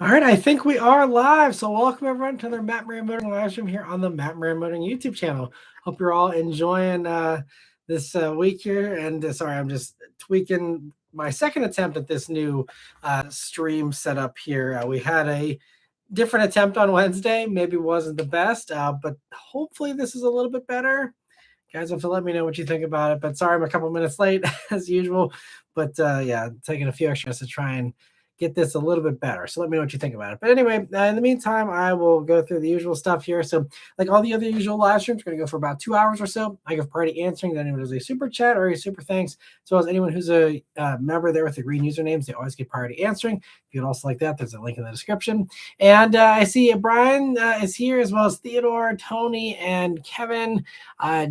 All right, I think we are live. So welcome everyone to another Matt Maran Motoring live stream here on the Matt Maran Motoring YouTube channel. Hope you're all enjoying this week here. And sorry, I'm just tweaking my second attempt at this new stream setup here. We had a different attempt on Wednesday. Maybe wasn't the best, but hopefully this is a little bit better. Guys, have to let me know what you think about it. But sorry, I'm a couple minutes late as usual. But yeah, taking a few extras to try and get this a little bit better. So let me know what you think about it. But anyway, in the meantime, I will go through the usual stuff here. So like all the other usual live streams, we're going to go for about 2 hours or so. I give priority answering that anyone does a super chat or a super thanks, as well as anyone who's a member there with the green usernames. They always get priority answering. If you'd also like that, there's a link in the description. And I see Brian is here, as well as Theodore, Tony, and Kevin,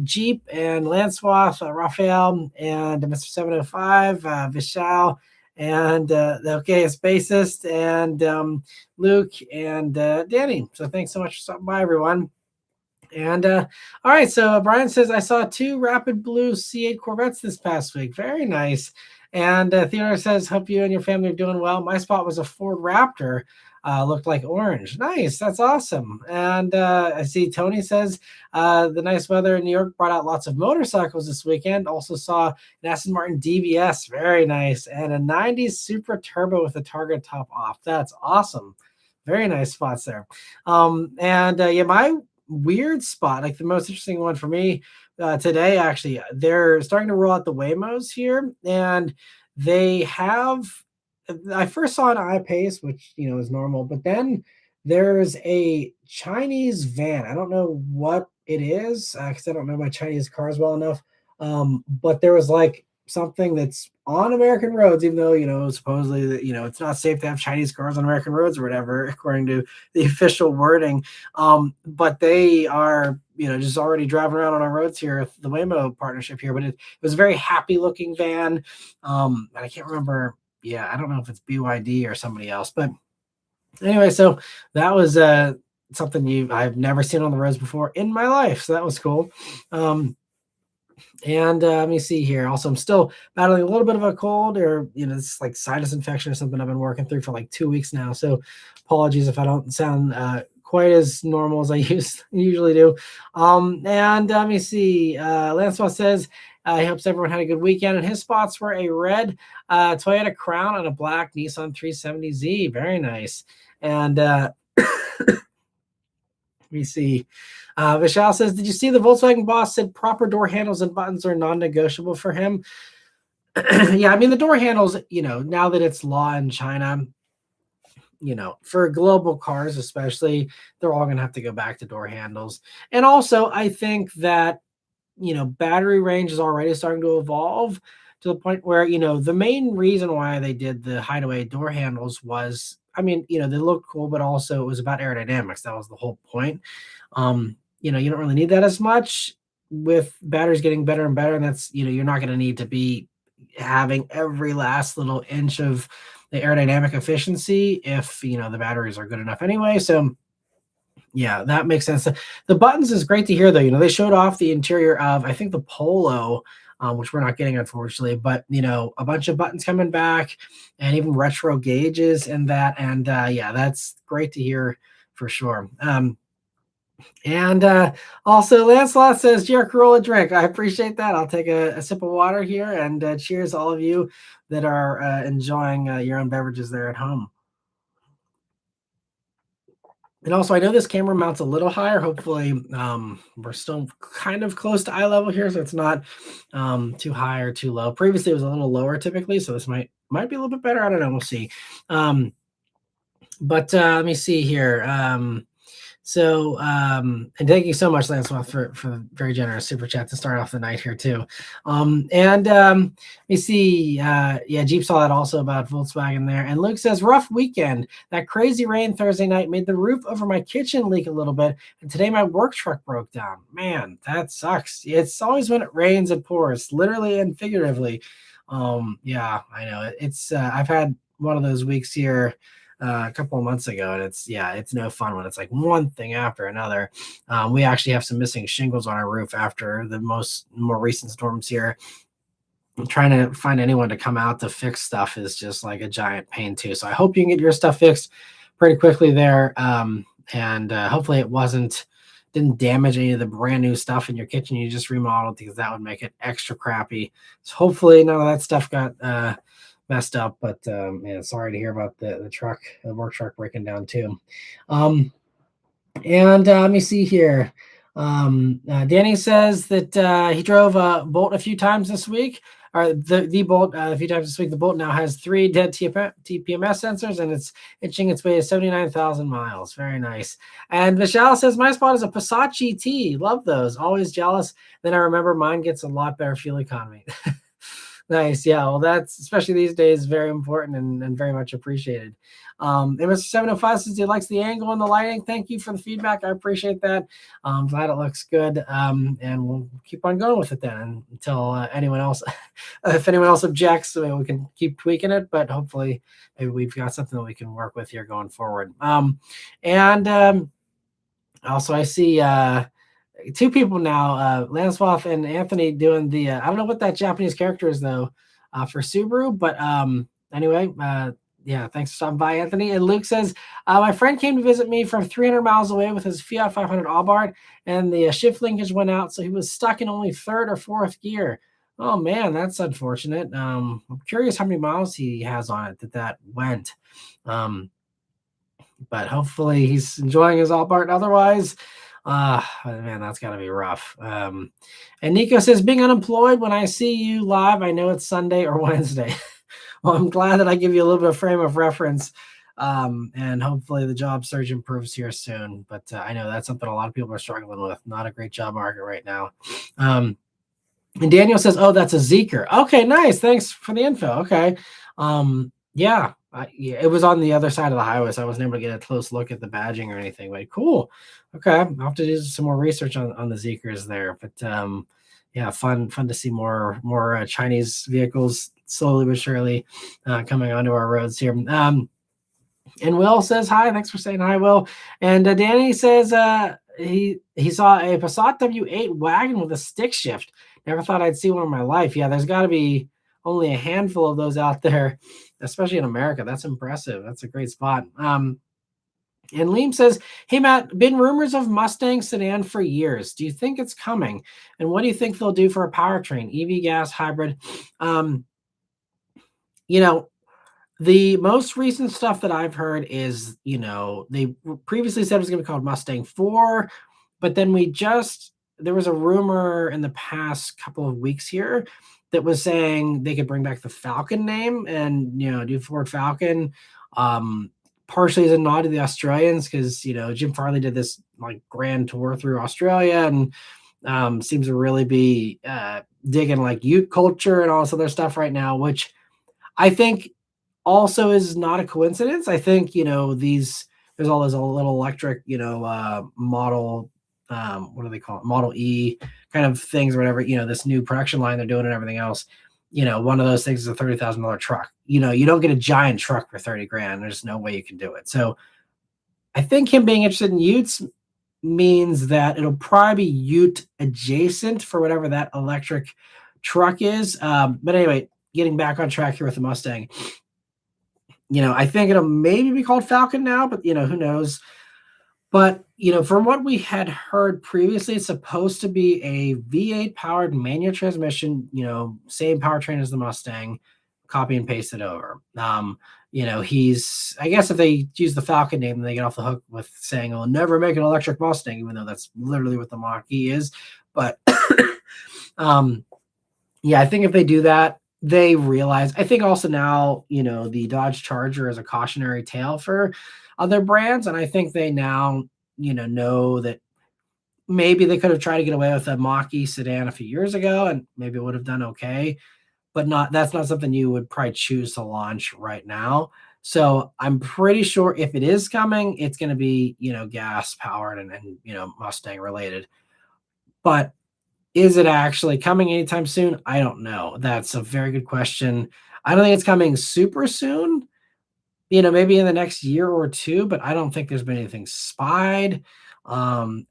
Jeep, and Lancewath, Raphael, and Mr. 705, Vishal, and the OKS bassist, and Luke, and Danny. So thanks so much for stopping by, everyone. And all right, so Brian says, I saw 2 Rapid Blue C8 Corvettes this past week. Very nice. And Theodore says, hope you and your family are doing well. My spot was a Ford Raptor. Looked like orange. Nice. That's awesome. And I see Tony says the nice weather in New York brought out lots of motorcycles this weekend. Also saw an Aston Martin DBS. Very nice. And a 90s Supra Turbo with a Target top off. That's awesome. Very nice spots there. And yeah, my weird spot, like the most interesting one for me today, actually, they're starting to roll out the Waymos here. And they have I first saw an I-Pace, which is normal, but then there's a Chinese van. I don't know what it is because I don't know my Chinese cars well enough. But there was like something that's on American roads, even though supposedly that it's not safe to have Chinese cars on American roads or whatever, according to the official wording. But they are just already driving around on our roads here, the Waymo partnership here. But it was a very happy looking van. And I can't remember. Yeah, I don't know if it's BYD or somebody else, but anyway, so that was something I've never seen on the roads before in my life, so that was cool. And let me see here. Also, I'm still battling a little bit of a cold, or it's like sinus infection or something I've been working through for like 2 weeks now. So apologies if I don't sound quite as normal as I usually do. And let me see. Lancelot says he hopes everyone had a good weekend, and his spots were a red Toyota Crown and a black Nissan 370Z. Very nice. And let me see. Vishal says, did you see the Volkswagen boss said proper door handles and buttons are non-negotiable for him? Yeah, I mean, the door handles, now that it's law in China, for global cars especially, they're all going to have to go back to door handles. And also, I think that battery range is already starting to evolve to the point where, the main reason why they did the hideaway door handles was, I mean, they looked cool, but also it was about aerodynamics. That was the whole point. You don't really need that as much with batteries getting better and better. And that's, you're not going to need to be having every last little inch of the aerodynamic efficiency if, the batteries are good enough anyway. So yeah, that makes sense. The buttons is great to hear, though. They showed off the interior of, I think, the Polo, which we're not getting, unfortunately. But, a bunch of buttons coming back and even retro gauges and that. And, yeah, that's great to hear for sure. And also, Lancelot says, Jerk, roll a drink. I appreciate that. I'll take a sip of water here. And cheers, all of you that are enjoying your own beverages there at home. And also, I know this camera mounts a little higher. Hopefully, we're still kind of close to eye level here, so it's not too high or too low. Previously, it was a little lower typically, so this might be a little bit better. I don't know. We'll see. But let me see here. So, and thank you so much, Lancelot, for very generous super chat to start off the night here too. And let me see. Yeah, Jeep saw that also about Volkswagen there. And Luke says, rough weekend. That crazy rain Thursday night made the roof over my kitchen leak a little bit. And today my work truck broke down. Man, that sucks. It's always when it rains, it pours, literally and figuratively. Yeah, I know. It's I've had one of those weeks here a couple of months ago, and it's no fun when it's like one thing after another. We actually have some missing shingles on our roof after the more recent storms here. Trying to find anyone to come out to fix stuff is just like a giant pain too. So I hope you can get your stuff fixed pretty quickly there. And hopefully it didn't damage any of the brand new stuff in your kitchen you just remodeled, because that would make it extra crappy. So hopefully none of that stuff got messed up. But yeah, sorry to hear about the work truck breaking down too. And let me see here. Danny says that he drove a Bolt a few times this week, or the Bolt a few times this week. The Bolt now has 3 dead TPMS sensors, and it's inching its way to 79,000 miles. Very nice. And Michelle says, my spot is a Passat GT. Love those. Always jealous. Then I remember mine gets a lot better fuel economy. Nice. Yeah. Well, that's especially these days very important and very much appreciated. And Mr. 705 says he likes the angle and the lighting. Thank you for the feedback. I appreciate that. I'm glad it looks good. And we'll keep on going with it then until anyone else, if anyone else objects, we can keep tweaking it. But hopefully, maybe we've got something that we can work with here going forward. And also, I see 2 people now, Lanswath and Anthony, doing the I don't know what that Japanese character is though, for Subaru, but anyway, yeah, thanks for stopping by, Anthony. And Luke says, my friend came to visit me from 300 miles away with his Fiat 500 Abarth, and the shift linkage went out, so he was stuck in only 3rd or 4th gear. Oh man, that's unfortunate. I'm curious how many miles he has on it that went. But hopefully he's enjoying his Abarth. Otherwise, man, that's got to be rough. And Nico says, being unemployed, when I see you live, I know it's Sunday or Wednesday. Well, I'm glad that I give you a little bit of frame of reference. And hopefully the job search improves here soon. But I know that's something a lot of people are struggling with. Not a great job market right now. And Daniel says, oh, that's a Zeekr. Okay, nice. Thanks for the info. Okay. Yeah, it was on the other side of the highway, so I wasn't able to get a close look at the badging or anything. But cool. Okay, I'll have to do some more research on the Zeekrs there. But yeah, fun to see more Chinese vehicles slowly but surely coming onto our roads here. And Will says hi. Thanks for saying hi, Will. And Danny says he saw a Passat W8 wagon with a stick shift. Never thought I'd see one in my life. Yeah, there's got to be only a handful of those out there, especially in America. That's impressive. That's a great spot. And Liam says, hey, Matt, been rumors of Mustang sedan for years. Do you think it's coming? And what do you think they'll do for a powertrain, EV, gas, hybrid? The most recent stuff that I've heard is, they previously said it was going to be called Mustang 4, but then there was a rumor in the past couple of weeks here that was saying they could bring back the Falcon name and, do Ford Falcon, partially as a nod to the Australians, because, Jim Farley did this like grand tour through Australia and seems to really be digging like Ute culture and all this other stuff right now, which I think also is not a coincidence. I think, there's all those little electric, model, what do they call it? Model E kind of things or whatever, this new production line they're doing and everything else. One of those things is a $30,000 truck. You don't get a giant truck for 30 grand. There's no way you can do it. So I think him being interested in Utes means that it'll probably be Ute adjacent for whatever that electric truck is. But anyway, getting back on track here with the Mustang, I think it'll maybe be called Falcon now, but who knows? But from what we had heard previously, it's supposed to be a V8 powered manual transmission, same powertrain as the Mustang, copy and paste it over. I guess if they use the Falcon name, they get off the hook with saying, "I'll never make an electric Mustang," even though that's literally what the Mach-E is. But yeah, I think if they do that, they realize, I think also now, the Dodge Charger is a cautionary tale for other brands. And I think they now, know that maybe they could have tried to get away with a Mach-E sedan a few years ago and maybe it would have done okay, but that's not something you would probably choose to launch right now. So I'm pretty sure if it is coming, it's going to be, gas powered and Mustang related. But is it actually coming anytime soon? I don't know. That's a very good question. I don't think it's coming super soon, maybe in the next year or two, but I don't think there's been anything spied. It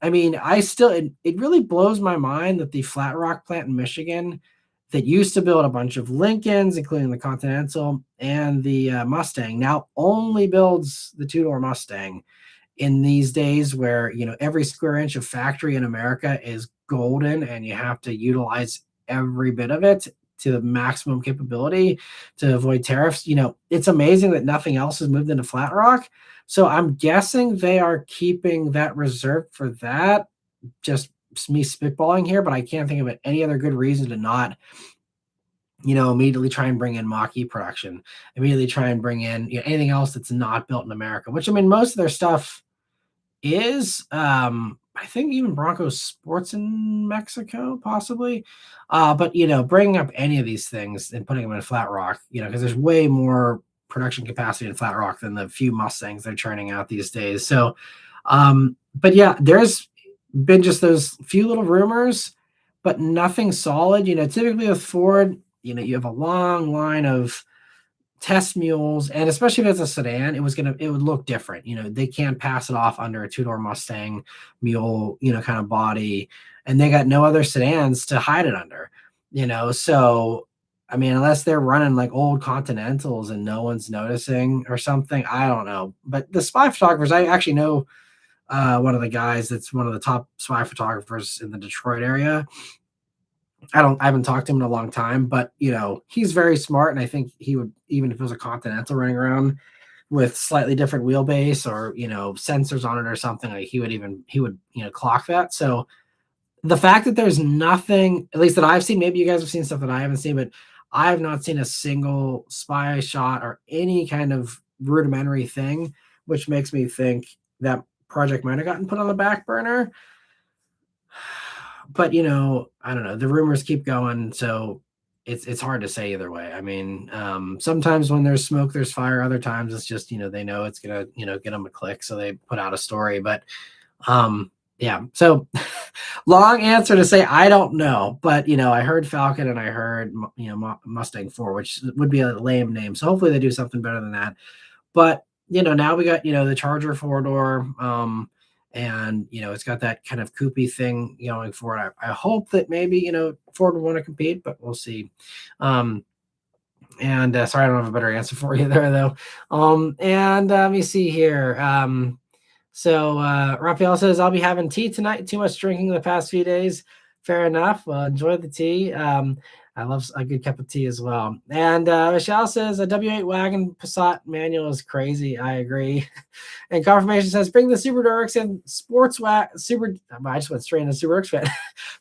really blows my mind that the Flat Rock plant in Michigan, that used to build a bunch of Lincolns, including the Continental and the Mustang, now only builds the two-door Mustang in these days where every square inch of factory in America is golden and you have to utilize every bit of it to the maximum capability to avoid tariffs. It's amazing that nothing else has moved into Flat Rock. So I'm guessing they are keeping that reserved for that. Just me spitballing here, but I can't think of any other good reason to not immediately try and bring in Mach-E production, immediately try and bring in anything else that's not built in America, which I mean, most of their stuff is. I think even Bronco Sports in Mexico, possibly. But bringing up any of these things and putting them in Flat Rock, because there's way more production capacity in Flat Rock than the few Mustangs they're churning out these days. So, but yeah, there's been just those few little rumors, but nothing solid. Typically with Ford, you have a long line of test mules, and especially if it's a sedan, it would look different. They can't pass it off under a two-door Mustang mule, kind of body, and they got no other sedans to hide it under. So I mean, unless they're running like old Continentals and no one's noticing or something, I don't know. But the spy photographers, I actually know one of the guys that's one of the top spy photographers in the Detroit area. I haven't talked to him in a long time, but he's very smart, and I think he would, even if it was a Continental running around with slightly different wheelbase or sensors on it or something, like he would clock that. So the fact that there's nothing, at least that I've seen, maybe you guys have seen stuff that I haven't seen, but I have not seen a single spy shot or any kind of rudimentary thing, which makes me think that project might have gotten put on the back burner. But I don't know. The rumors keep going, so it's hard to say either way. I mean, sometimes when there's smoke, there's fire. Other times it's just they know it's gonna get them a click, so they put out a story. But yeah. So long answer to say I don't know, but I heard Falcon and I heard Mustang 4, which would be a lame name. So hopefully they do something better than that. But now we got the Charger 4-door. And it's got that kind of coupé thing going for it. I hope that maybe Ford will want to compete, but we'll see. And sorry, I don't have a better answer for you there though. And let me see here. So Raphael says, I'll be having tea tonight. Too much drinking the past few days. Fair enough. Well, enjoy the tea. I love a good cup of tea as well. And Michelle says a W8 wagon Passat manual is crazy. I agree. And Confirmation says, bring the Super WRX and Sports Wagon. I just went straight into Super WRX fan.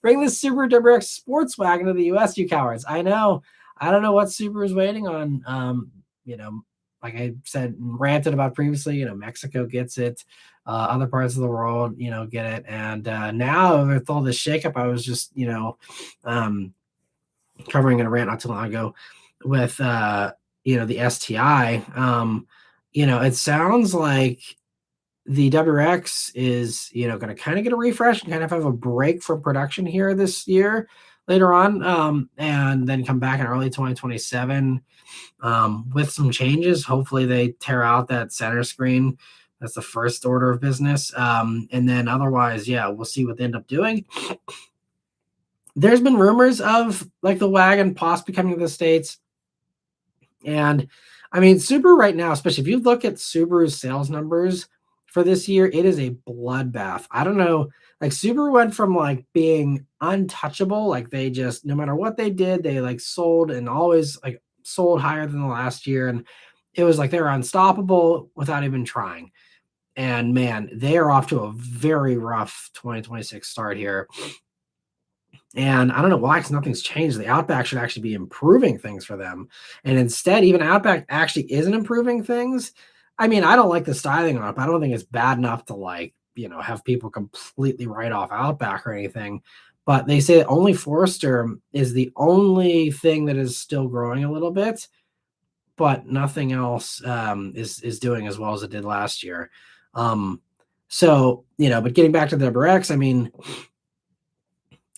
Bring the Super WRX Sports Wagon to the US, you cowards. I know. I don't know what Super is waiting on. Like I said, ranted about previously, Mexico gets it. Other parts of the world, get it. And now with all this shakeup, I was just, covering in a rant not too long ago with the STI. It sounds like the WRX is going to kind of get a refresh and kind of have a break from production here this year later on, and then come back in early 2027 with some changes. Hopefully they tear out that center screen. That's the first order of business, and then otherwise, yeah, we'll see what they end up doing. There's been rumors of like the wagon possibly coming to the States. And I mean, Subaru right now, especially if you look at Subaru's sales numbers for this year, it is a bloodbath. I don't know. Like Subaru went from like being untouchable. Like they just, no matter what they did, they like sold and always like sold higher than the last year. And it was like they were unstoppable without even trying. And man, they are off to a very rough 2026 start here. And I don't know why, because nothing's changed. The Outback should actually be improving things for them. And instead, even Outback actually isn't improving things. I mean, I don't like the styling on it, but I don't think it's bad enough to like, have people completely write off Outback or anything. But they say only Forester is the only thing that is still growing a little bit, but nothing else is doing as well as it did last year. So, but getting back to the WRX, I mean,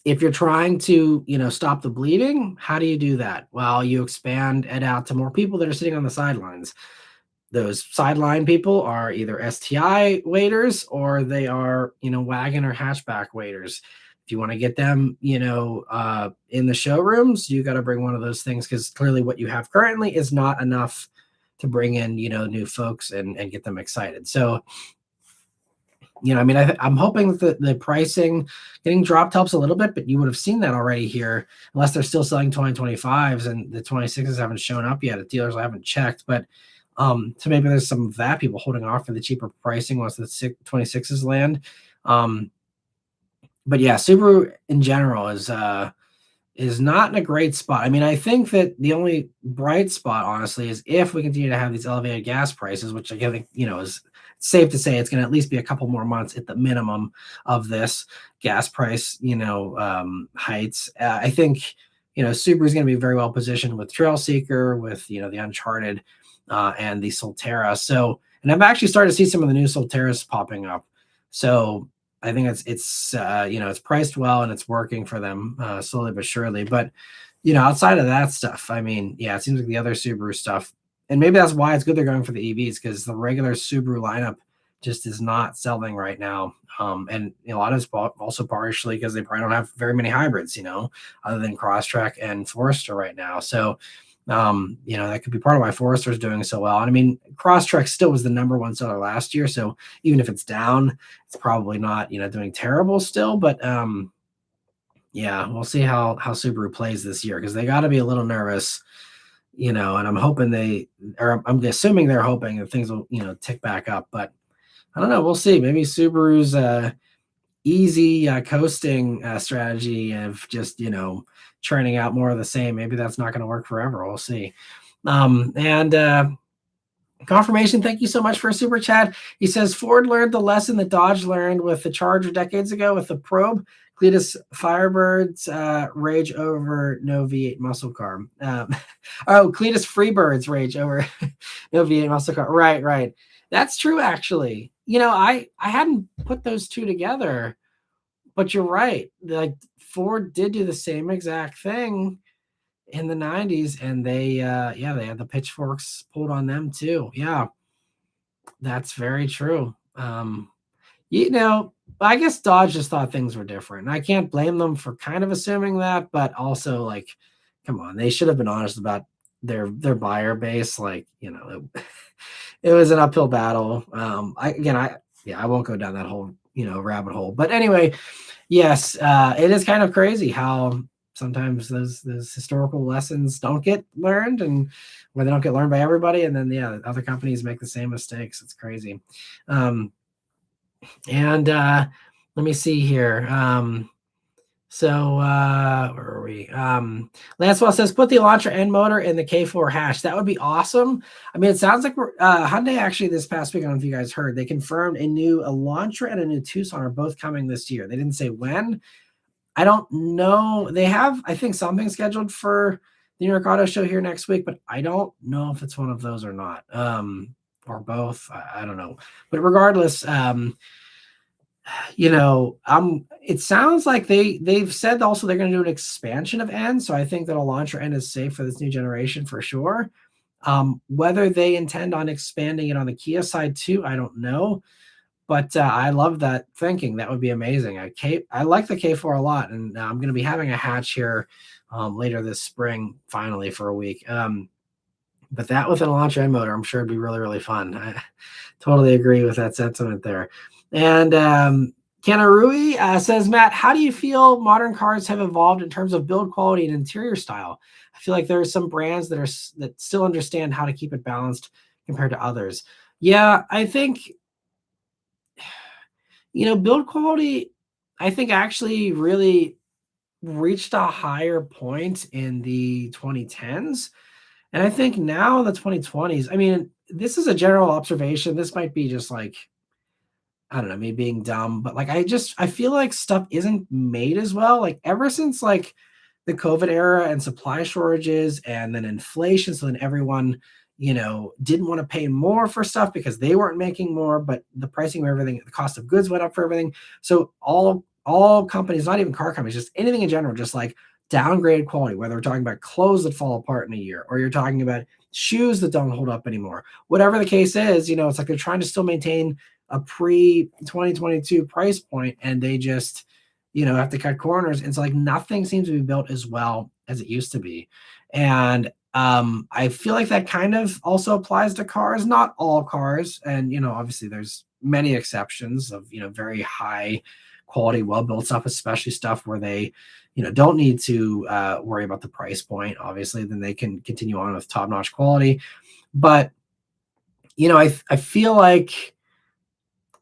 if you're trying to, stop the bleeding, how do you do that? Well, you expand it out to more people that are sitting on the sidelines. Those sideline people are either STI waiters or they are, wagon or hatchback waiters. if you want to get them, in the showrooms, you got to bring one of those things, because clearly what you have currently is not enough to bring in, new folks and get them excited. So, I mean, I'm hoping that the pricing getting dropped helps a little bit, but you would have seen that already here, unless they're still selling 2025s and the 26s haven't shown up yet. The dealers I haven't checked, but so maybe there's some of that, people holding off for the cheaper pricing once the 26s land. But yeah, Subaru in general is not in a great spot. I mean, I think that the only bright spot, honestly, is if we continue to have these elevated gas prices, which I think, is safe to say it's going to at least be a couple more months at the minimum of this gas price, heights. I think, Subaru is going to be very well positioned with Trail Seeker, with, the Uncharted and the Solterra. So, and I've actually started to see some of the new Solterras popping up. So I think it's it's priced well and it's working for them slowly but surely. But outside of that stuff, I mean, yeah, it seems like the other Subaru stuff, and maybe that's why it's good they're going for the EVs, because the regular Subaru lineup just is not selling right now. And a lot of it's also partially because they probably don't have very many hybrids, other than Crosstrek and Forester right now. So that could be part of why Forester is doing so well. And I mean, Crosstrek still was the number one seller last year, so even if it's down, it's probably not doing terrible still. But yeah, we'll see how Subaru plays this year, because they got to be a little nervous, and I'm hoping I'm assuming they're hoping that things will tick back up. But I don't know, we'll see. Maybe Subaru's easy coasting strategy of just churning out more of the same, maybe that's not going to work forever. We'll see. And Confirmation, thank you so much for a super chat. He says Ford learned the lesson that Dodge learned with the Charger decades ago with the Probe. Cletus Firebirds rage over no V8 muscle car. Cletus Freebirds rage over no V8 muscle car. Right. That's true, actually. I hadn't put those two together, but you're right. Like, Ford did do the same exact thing in the 90s, and they had the pitchforks pulled on them too. Yeah, that's very true. I guess Dodge just thought things were different. And I can't blame them for kind of assuming that, but also, like, come on, they should have been honest about their buyer base. Like, it was an uphill battle. I won't go down that whole rabbit hole. But anyway, yes, it is kind of crazy how sometimes those historical lessons don't get learned, and where they don't get learned by everybody, and then other companies make the same mistakes. It's crazy. Let me see here. Where are we? Lancewell says, put the Elantra N motor in the K4 hash. That would be awesome. I mean, it sounds like Hyundai actually this past week, I don't know if you guys heard, they confirmed a new Elantra and a new Tucson are both coming this year. They didn't say when. I don't know. They have, I think, something scheduled for the New York Auto Show here next week, but I don't know if it's one of those or not, or both. I don't know. But regardless, it sounds like they've said also they're going to do an expansion of N. So I think that Elantra N is safe for this new generation for sure. Whether they intend on expanding it on the Kia side too, I don't know. But I love that thinking. That would be amazing. I like the K4 a lot, and I'm going to be having a hatch here later this spring, finally, for a week. But that with an Elantra N motor, I'm sure it'd be really, really fun. I totally agree with that sentiment there. And Kanarui says, Matt, how do you feel modern cars have evolved in terms of build quality and interior style? I feel like there are some brands that still understand how to keep it balanced compared to others. Yeah, I think build quality, I think, actually really reached a higher point in the 2010s. And I think now the 2020s, I mean, this is a general observation. This might be just like, I don't know, me being dumb, but like, I feel like stuff isn't made as well. Like, ever since like the COVID era and supply shortages and then inflation. So then everyone, didn't want to pay more for stuff because they weren't making more, but the pricing of everything, the cost of goods went up for everything. So all companies, not even car companies, just anything in general, just like downgraded quality, whether we're talking about clothes that fall apart in a year, or you're talking about shoes that don't hold up anymore. Whatever the case is, it's like they're trying to still maintain a pre-2022 price point, and they just, have to cut corners. And so like nothing seems to be built as well as it used to be. And I feel like that kind of also applies to cars, not all cars. And, obviously there's many exceptions of, very high quality, well built stuff, especially stuff where they, don't need to worry about the price point. Obviously, then they can continue on with top notch quality. But, I feel like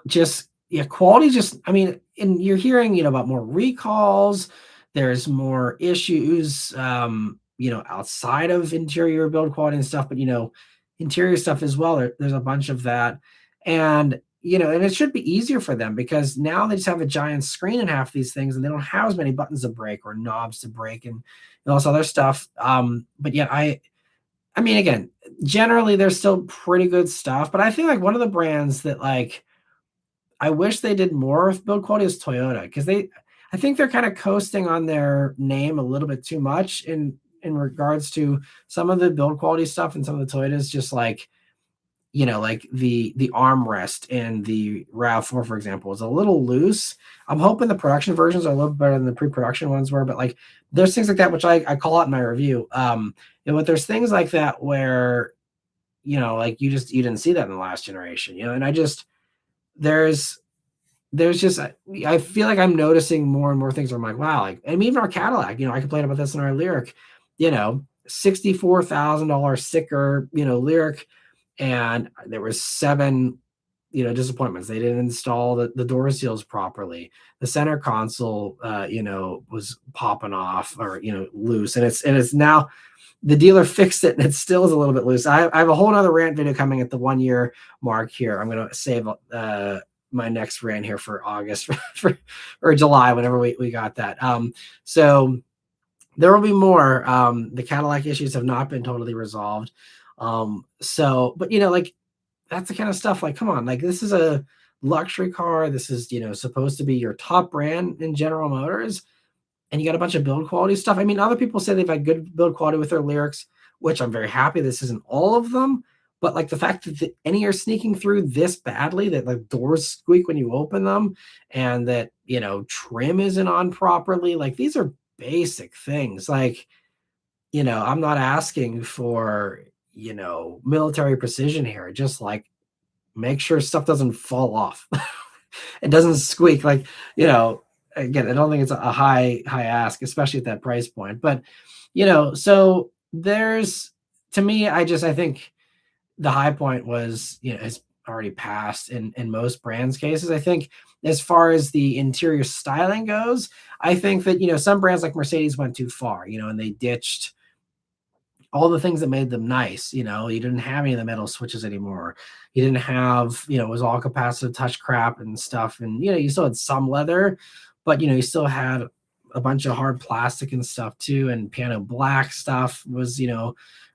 just yeah, quality just I mean, and you're hearing, about more recalls, there's more issues, outside of interior build quality and stuff, but interior stuff as well. There's a bunch of that. And and it should be easier for them because now they just have a giant screen in half these things and they don't have as many buttons to break or knobs to break and all this other stuff. But yet I mean, again, generally there's still pretty good stuff, but I think like one of the brands that like I wish they did more with build quality is Toyota because I think they're kind of coasting on their name a little bit too much in regards to some of the build quality stuff and some of the Toyotas just like like the armrest in the RAV4, for example, is a little loose. I'm hoping the production versions are a little better than the pre-production ones were, but like there's things like that which I call out in my review. But there's things like that where like you didn't see that in the last generation, and I just there's just I feel like I'm noticing more and more things where I'm like, wow, like and even our Cadillac, I complained about this in our Lyric, $64,000 sticker, Lyric, and there was 7 disappointments. They didn't install the door seals properly. The center console was popping off or loose, and it's now the dealer fixed it and it still is a little bit loose. I have a whole other rant video coming at the 1 year mark here. I'm going to save my next rant here for August or July, whenever we got that. So there will be more. The Cadillac issues have not been totally resolved. But like that's the kind of stuff like, come on, like this is a luxury car. This is, supposed to be your top brand in General Motors. And you got a bunch of build quality stuff. I mean, other people say they've had good build quality with their Lyrics, which I'm very happy. This isn't all of them, but like the fact that any are sneaking through this badly, that like doors squeak when you open them, and that trim isn't on properly. Like these are basic things. Like I'm not asking for military precision here. Just like make sure stuff doesn't fall off. It doesn't squeak like again, I don't think it's a high ask, especially at that price point. But so there's to me, I think the high point was has already passed in most brands' cases. I think as far as the interior styling goes, I think that some brands like Mercedes went too far, and they ditched all the things that made them nice. You didn't have any of the metal switches anymore. You didn't have, it was all capacitive touch crap and stuff. And, you still had some leather, but, you still had a bunch of hard plastic and stuff too. And piano black stuff was,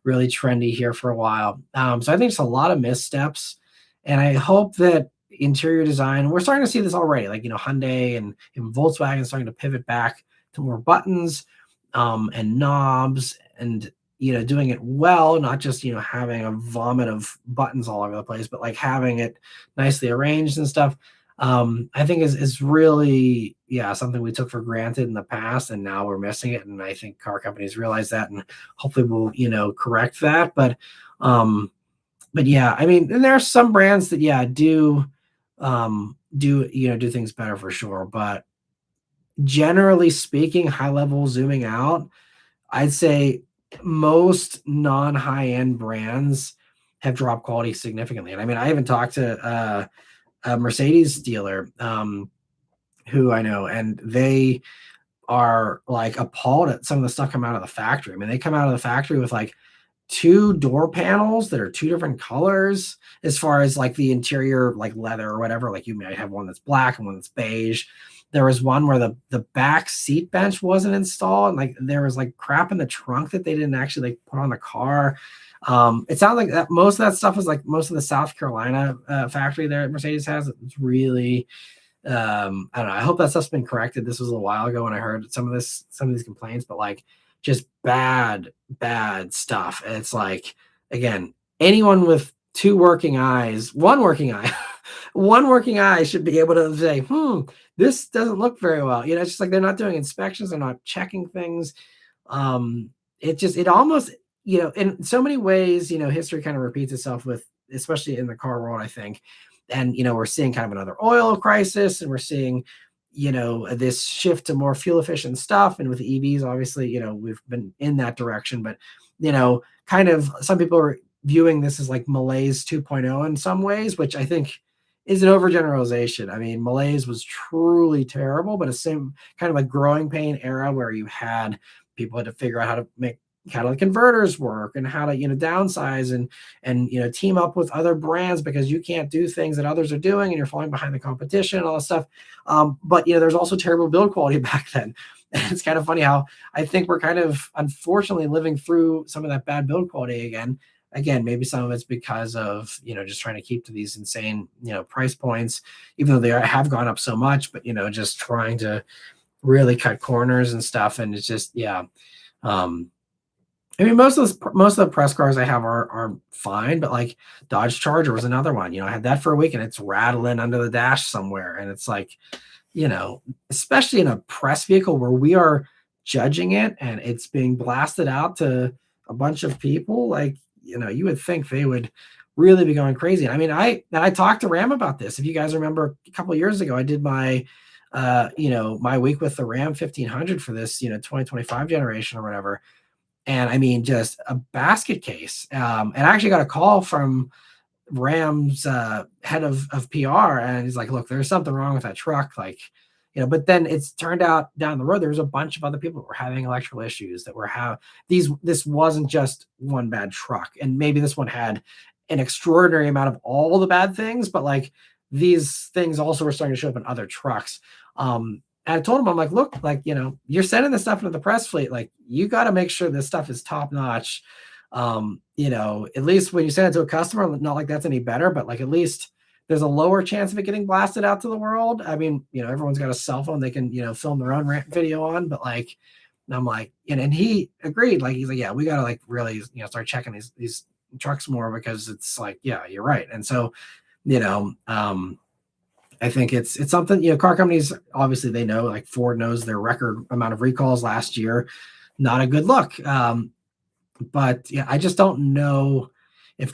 really trendy here for a while. So I think it's a lot of missteps. And I hope that interior design, we're starting to see this already, like, Hyundai and Volkswagen starting to pivot back to more buttons and knobs and, doing it well, not just, having a vomit of buttons all over the place, but like having it nicely arranged and stuff. I think is really, something we took for granted in the past, and now we're missing it. And I think car companies realize that, and hopefully we'll, correct that. But yeah, I mean, and there are some brands that, do things better for sure. But generally speaking, high level zooming out, I'd say most non-high end brands have dropped quality significantly. And I mean, I even talked to a Mercedes dealer who I know, and they are like appalled at some of the stuff coming out of the factory. I mean, they come out of the factory with like 2 door panels that are 2 different colors as far as like the interior, like leather or whatever. Like you might have one that's black and one that's beige. There was one where the back seat bench wasn't installed, and like there was like crap in the trunk that they didn't actually like put on the car. It sounds like that most of that stuff is like most of the South Carolina factory there Mercedes has. It's really I don't know. I hope that stuff's been corrected. This was a while ago when I heard some of these complaints, but like just bad stuff. And it's like, again, anyone with 2 working eyes, 1 working eye one working eye should be able to say, this doesn't look very well. It's just like they're not doing inspections, they're not checking things. Um, it almost, in so many ways, history kind of repeats itself with, especially in the car world, I think. And, we're seeing kind of another oil crisis, and we're seeing, this shift to more fuel efficient stuff. And with the EVs, obviously, we've been in that direction, but, kind of some people are viewing this as like malaise 2.0 in some ways, which I think is an overgeneralization. I mean, malaise was truly terrible, but it's same kind of like growing pain era where you had people had to figure out how to make catalytic converters work and how to downsize and team up with other brands because you can't do things that others are doing and you're falling behind the competition and all this stuff. But there's also terrible build quality back then. And it's kind of funny how I think we're kind of unfortunately living through some of that bad build quality again. Maybe some of it's because of just trying to keep to these insane price points, even though have gone up so much, but just trying to really cut corners and stuff. And it's just I mean, most of the press cars I have are fine, but like Dodge Charger was another one. I had that for a week and it's rattling under the dash somewhere, and it's like, especially in a press vehicle where we are judging it and it's being blasted out to a bunch of people, like, you would think they would really be going crazy. I mean, I talked to Ram about this. If you guys remember a couple of years ago, I did my my week with the Ram 1500 for this, 2025 generation or whatever. And I mean, just a basket case. And I actually got a call from Ram's head of PR, and he's like, "Look, there's something wrong with that truck." Like, but then it's turned out down the road there was a bunch of other people that were having electrical issues that were this wasn't just one bad truck, and maybe this one had an extraordinary amount of all the bad things, but like these things also were starting to show up in other trucks. And I told him, I'm like, look, like, you're sending this stuff into the press fleet. Like, you got to make sure this stuff is top notch. At least when you send it to a customer, not like that's any better, but like at least there's a lower chance of it getting blasted out to the world. I mean, everyone's got a cell phone they can, film their own video on, but like, and I'm like, and he agreed, like, he's like, yeah, we got to like really, start checking these trucks more because it's like, yeah, you're right. And so, I think it's something, car companies, obviously they know, like Ford knows their record amount of recalls last year, not a good look. But yeah, I just don't know if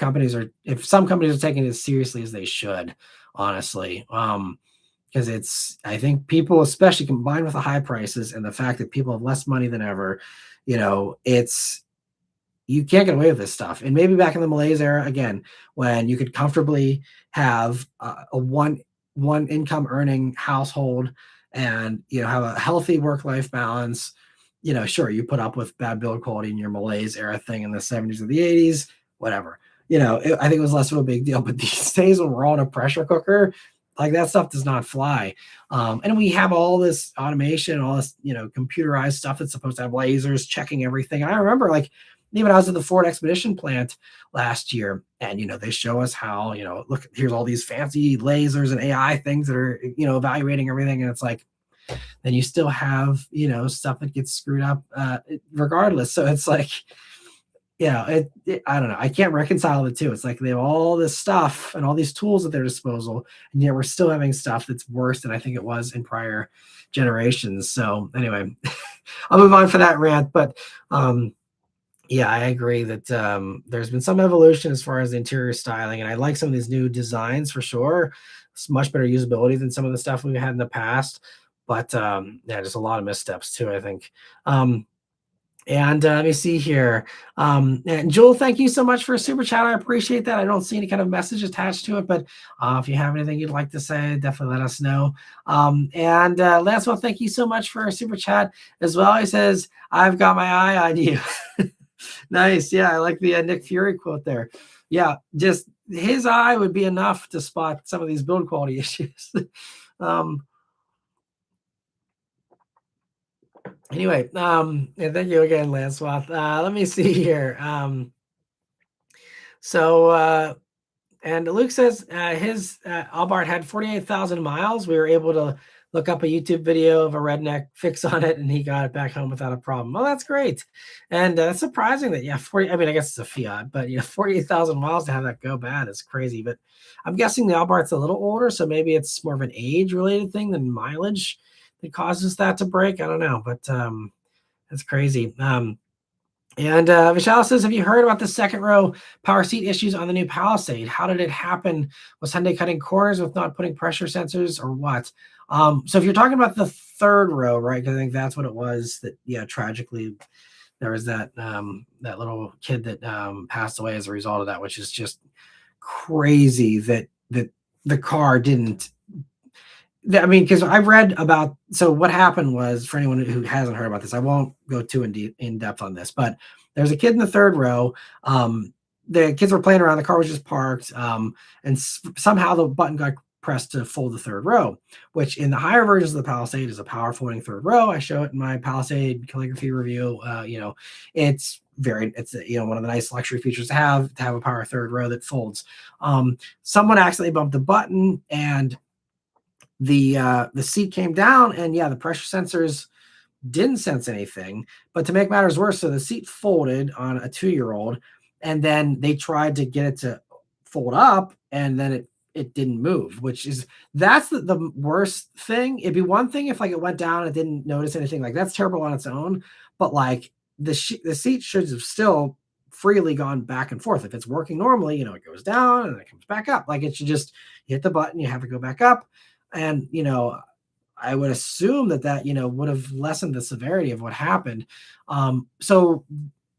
some companies are taking it as seriously as they should, honestly. Because I think people, especially combined with the high prices and the fact that people have less money than ever, you can't get away with this stuff. And maybe back in the malaise era, again, when you could comfortably have a one income earning household and have a healthy work-life balance, sure, you put up with bad build quality in your malaise era thing in the 70s or the 80s, whatever. I think it was less of a big deal. But these days when we're all in a pressure cooker, like that stuff does not fly. And we have all this automation, all this computerized stuff that's supposed to have lasers checking everything. And I remember, like, even I was at the Ford Expedition plant last year, and they show us how, look, here's all these fancy lasers and AI things that are evaluating everything, and it's like, then you still have stuff that gets screwed up regardless. So it's like, I don't know, I can't reconcile the two. It's like they have all this stuff and all these tools at their disposal, and yet we're still having stuff that's worse than I think it was in prior generations. So anyway, I'll move on for that rant, but yeah, I agree that there's been some evolution as far as the interior styling, and I like some of these new designs for sure. It's much better usability than some of the stuff we've had in the past, but yeah, just a lot of missteps too, I think. And let me see here. And Joel, thank you so much for a super chat. I appreciate that. I don't see any kind of message attached to it, but if you have anything you'd like to say, definitely let us know. And last one, thank you so much for a super chat as well. He says, "I've got my eye on you." Nice. Yeah, I like the Nick Fury quote there. Yeah, just his eye would be enough to spot some of these build quality issues. Anyway, yeah, thank you again, Lancelot. Let me see here. And Luke says his Albart had 48,000 miles. We were able to look up a YouTube video of a redneck fix on it, and he got it back home without a problem. Well, that's great. And it's surprising that, yeah, 40, I mean, I guess it's a Fiat, but 48,000 miles to have that go bad is crazy. But I'm guessing the Albart's a little older, so maybe it's more of an age related thing than mileage that causes that to break. I don't know, but that's crazy. And Vishal says, have you heard about the second row power seat issues on the new Palisade? How did it happen? Was Hyundai cutting corners with not putting pressure sensors or what? So if you're talking about the third row, right? Because I think that's what it was that, yeah, tragically there was that that little kid that passed away as a result of that, which is just crazy that the car didn't. I mean, because I've read about, so what happened was, for anyone who hasn't heard about this, I won't go too in depth on this, but there's a kid in the third row. The kids were playing around, the car was just parked, and somehow the button got pressed to fold the third row, which in the higher versions of the Palisade is a power folding third row. I show it in my Palisade calligraphy review. It's one of the nice luxury features to have a power third row that folds. Someone accidentally bumped the button, and the seat came down, and yeah, the pressure sensors didn't sense anything. But to make matters worse, so the seat folded on a 2-year-old, and then they tried to get it to fold up, and then it didn't move, that's the worst thing. It'd be one thing if like it went down and didn't notice anything, like that's terrible on its own, but like the seat should have still freely gone back and forth. If it's working normally, it goes down and it comes back up. Like it should just hit the button, you have to go back up. And, I would assume that would have lessened the severity of what happened. So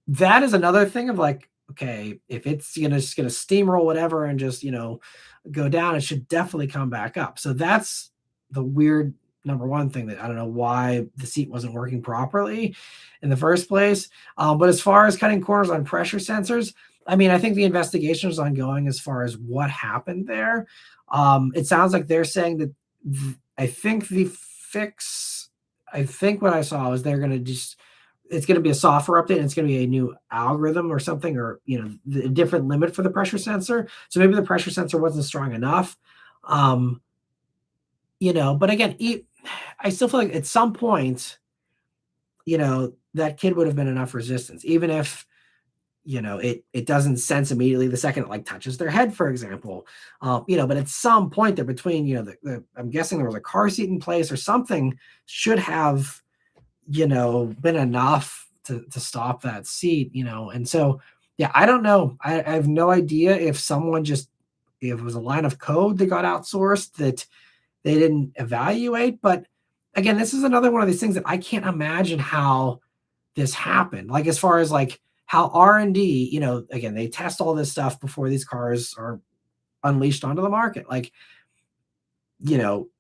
that is another thing of like, okay, if it's just gonna steamroll whatever and just go down, it should definitely come back up. So that's the weird number one thing, that I don't know why the seat wasn't working properly in the first place. But as far as cutting corners on pressure sensors, I mean, I think the investigation is ongoing as far as what happened there. It sounds like they're saying that I think the fix, I think what I saw is they're going to it's going to be a software update, and it's going to be a new algorithm or something, or, a different limit for the pressure sensor. So maybe the pressure sensor wasn't strong enough. But again, I still feel like at some point, that kid would have been enough resistance, even if it doesn't sense immediately the second it like touches their head, for example. But at some point there between, I'm guessing there was a car seat in place or something should have, been enough to stop that seat, and so, yeah, I don't know. I have no idea if it was a line of code that got outsourced that they didn't evaluate. But again, this is another one of these things that I can't imagine how this happened. Like, as far as like how R&D, again, they test all this stuff before these cars are unleashed onto the market. Like,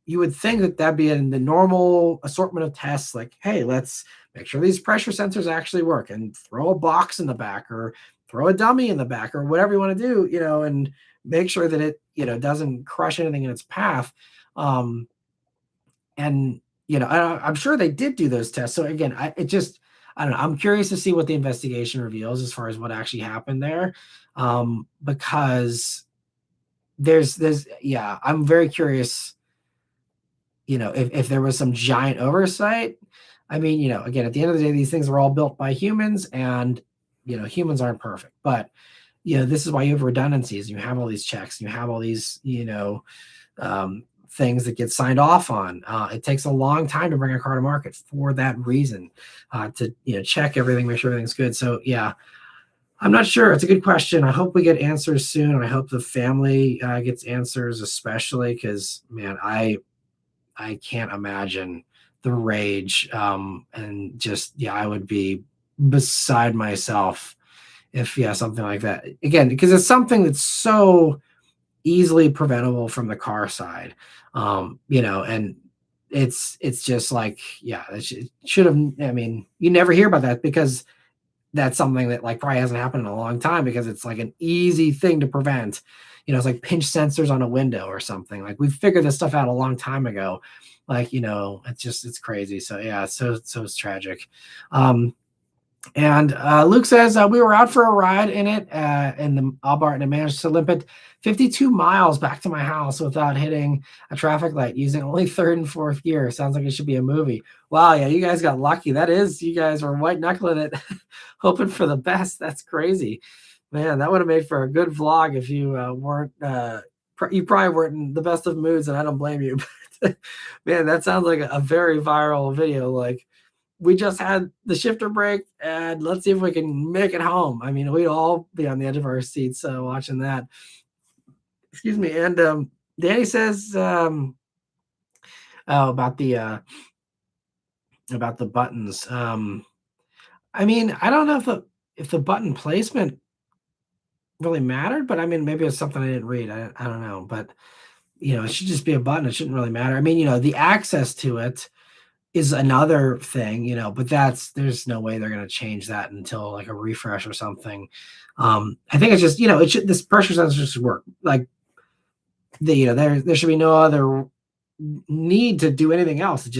you would think that that'd be in the normal assortment of tests. Like, hey, let's make sure these pressure sensors actually work, and throw a box in the back, or throw a dummy in the back, or whatever you want to do, and make sure that it, doesn't crush anything in its path. And, I'm sure they did do those tests. So again, I don't know. I'm curious to see what the investigation reveals as far as what actually happened there. Because I'm very curious, if there was some giant oversight. I mean, again, at the end of the day, these things are all built by humans, and, humans aren't perfect, but, this is why you have redundancies. You have all these checks, you have all these, things that get signed off on. It takes a long time to bring a car to market for that reason, to, check everything, make sure everything's good. So yeah, I'm not sure. It's a good question. I hope we get answers soon, and I hope the family gets answers, especially because, man, I can't imagine the rage, and just, I would be beside myself if, something like that, again, because it's something that's so easily preventable from the car side, and it's just like, it should have, I mean, you never hear about that because that's something that like probably hasn't happened in a long time, because it's like an easy thing to prevent. It's like pinch sensors on a window or something. Like, we figured this stuff out a long time ago. Like, it's crazy. So yeah, so it's tragic. And Luke says we were out for a ride in it in the Albart, and I managed to limp it 52 miles back to my house without hitting a traffic light using only third and fourth gear. Sounds like it should be a movie. Wow, yeah, you guys got lucky. That is, you guys were white knuckling it, hoping for the best. That's crazy, man. That would have made for a good vlog if you weren't. You probably weren't in the best of moods, and I don't blame you. But man, that sounds like a very viral video. Like, we just had the shifter break, and let's see if we can make it home. I mean, we'd all be on the edge of our seats watching that. Excuse me. And Danny says, oh, about the buttons. I mean, I don't know if the button placement really mattered, but I mean, maybe it's something I didn't read. I don't know, but it should just be a button. It shouldn't really matter. I mean, the access to it is another thing, but there's no way they're going to change that until like a refresh or something. I think it's just, this pressure sensor should work. Like there should be no other need to do anything else. It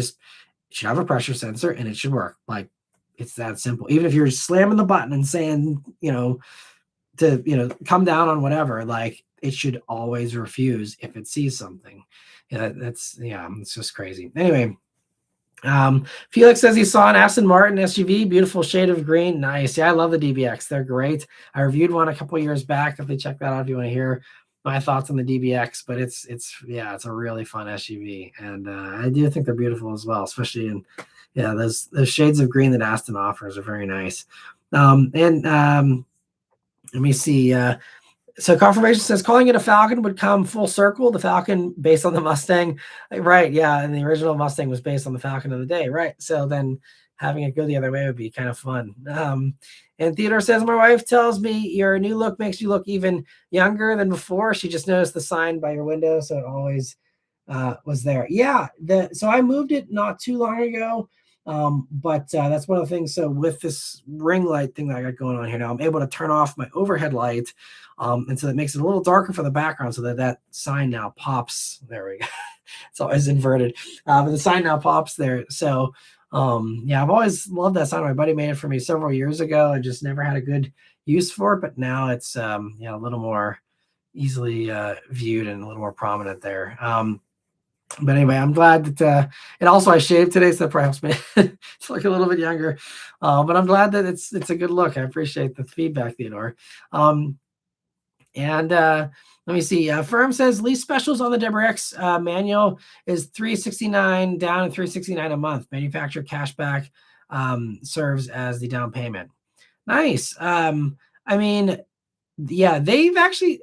should have a pressure sensor and it should work. Like, it's that simple. Even if you're slamming the button and saying, to, come down on whatever, like, it should always refuse if it sees something. It's just crazy. Anyway, Felix says he saw an Aston Martin SUV, beautiful shade of green. Nice. Yeah, I love the DBX. They're great. I reviewed one a couple years back. Definitely check that out if you want to hear my thoughts on the DBX. But it's a really fun SUV, and I do think they're beautiful as well, especially in those shades of green that Aston offers are very nice. Let me see. So confirmation says calling it a Falcon would come full circle. The Falcon based on the Mustang, right? Yeah, and the original Mustang was based on the Falcon of the day, right? So then having it go the other way would be kind of fun. And Theodore says, my wife tells me your new look makes you look even younger than before. She just noticed the sign by your window, so it always was there. Yeah, so I moved it not too long ago. But that's one of the things. So with this ring light thing that I got going on here now, I'm able to turn off my overhead light. And so that makes it a little darker for the background so that sign now pops. There we go. It's always inverted. But the sign now pops there. So I've always loved that sign. My buddy made it for me several years ago. I just never had a good use for it, but now it's a little more easily viewed and a little more prominent there. But anyway, I'm glad that, and also I shaved today, so that perhaps me to look a little bit younger. But I'm glad that it's a good look. I appreciate the feedback, Theodore. And let me see. Firm says lease specials on the WRX manual is $369 down and $369 a month. Manufacturer cashback serves as the down payment. Nice. I mean, yeah, they've actually.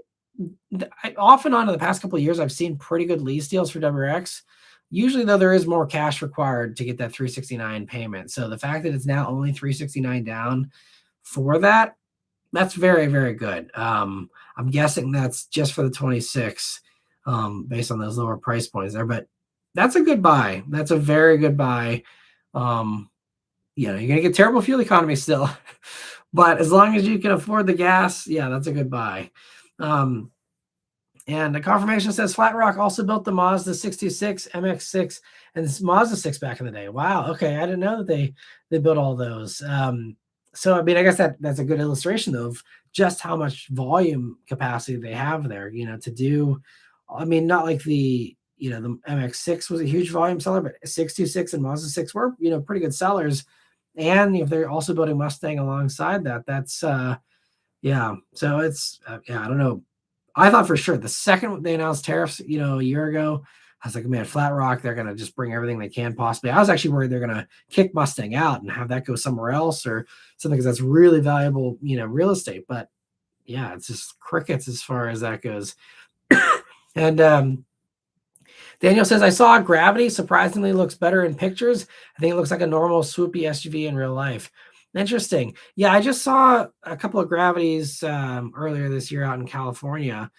Off and on in the past couple of years, I've seen pretty good lease deals for WRX. Usually, though, there is more cash required to get that $369 payment. So the fact that it's now only $369 down for that's very, very good. I'm guessing that's just for the 26, based on those lower price points there. But that's a good buy. That's a very good buy. You're going to get terrible fuel economy still. But as long as you can afford the gas, yeah, that's a good buy. And the confirmation says Flat Rock also built the Mazda 626, MX6, and this Mazda 6 back in the day. Wow. Okay. I didn't know that they built all those. So, I mean, I guess that's a good illustration of just how much volume capacity they have there, to do. I mean, not like the MX6 was a huge volume seller, but 626 and Mazda 6 were, pretty good sellers. And if they're also building Mustang alongside that, that's, yeah. So it's, I don't know. I thought for sure the second they announced tariffs, a year ago, I was like, man, Flat Rock, they're going to just bring everything they can possibly. I was actually worried they're going to kick Mustang out and have that go somewhere else or something, because that's really valuable, real estate. But yeah, it's just crickets as far as that goes. And Daniel says, I saw Gravity. Surprisingly looks better in pictures. I think it looks like a normal swoopy SUV in real life. Interesting. Yeah, I just saw a couple of Gravities earlier this year out in California.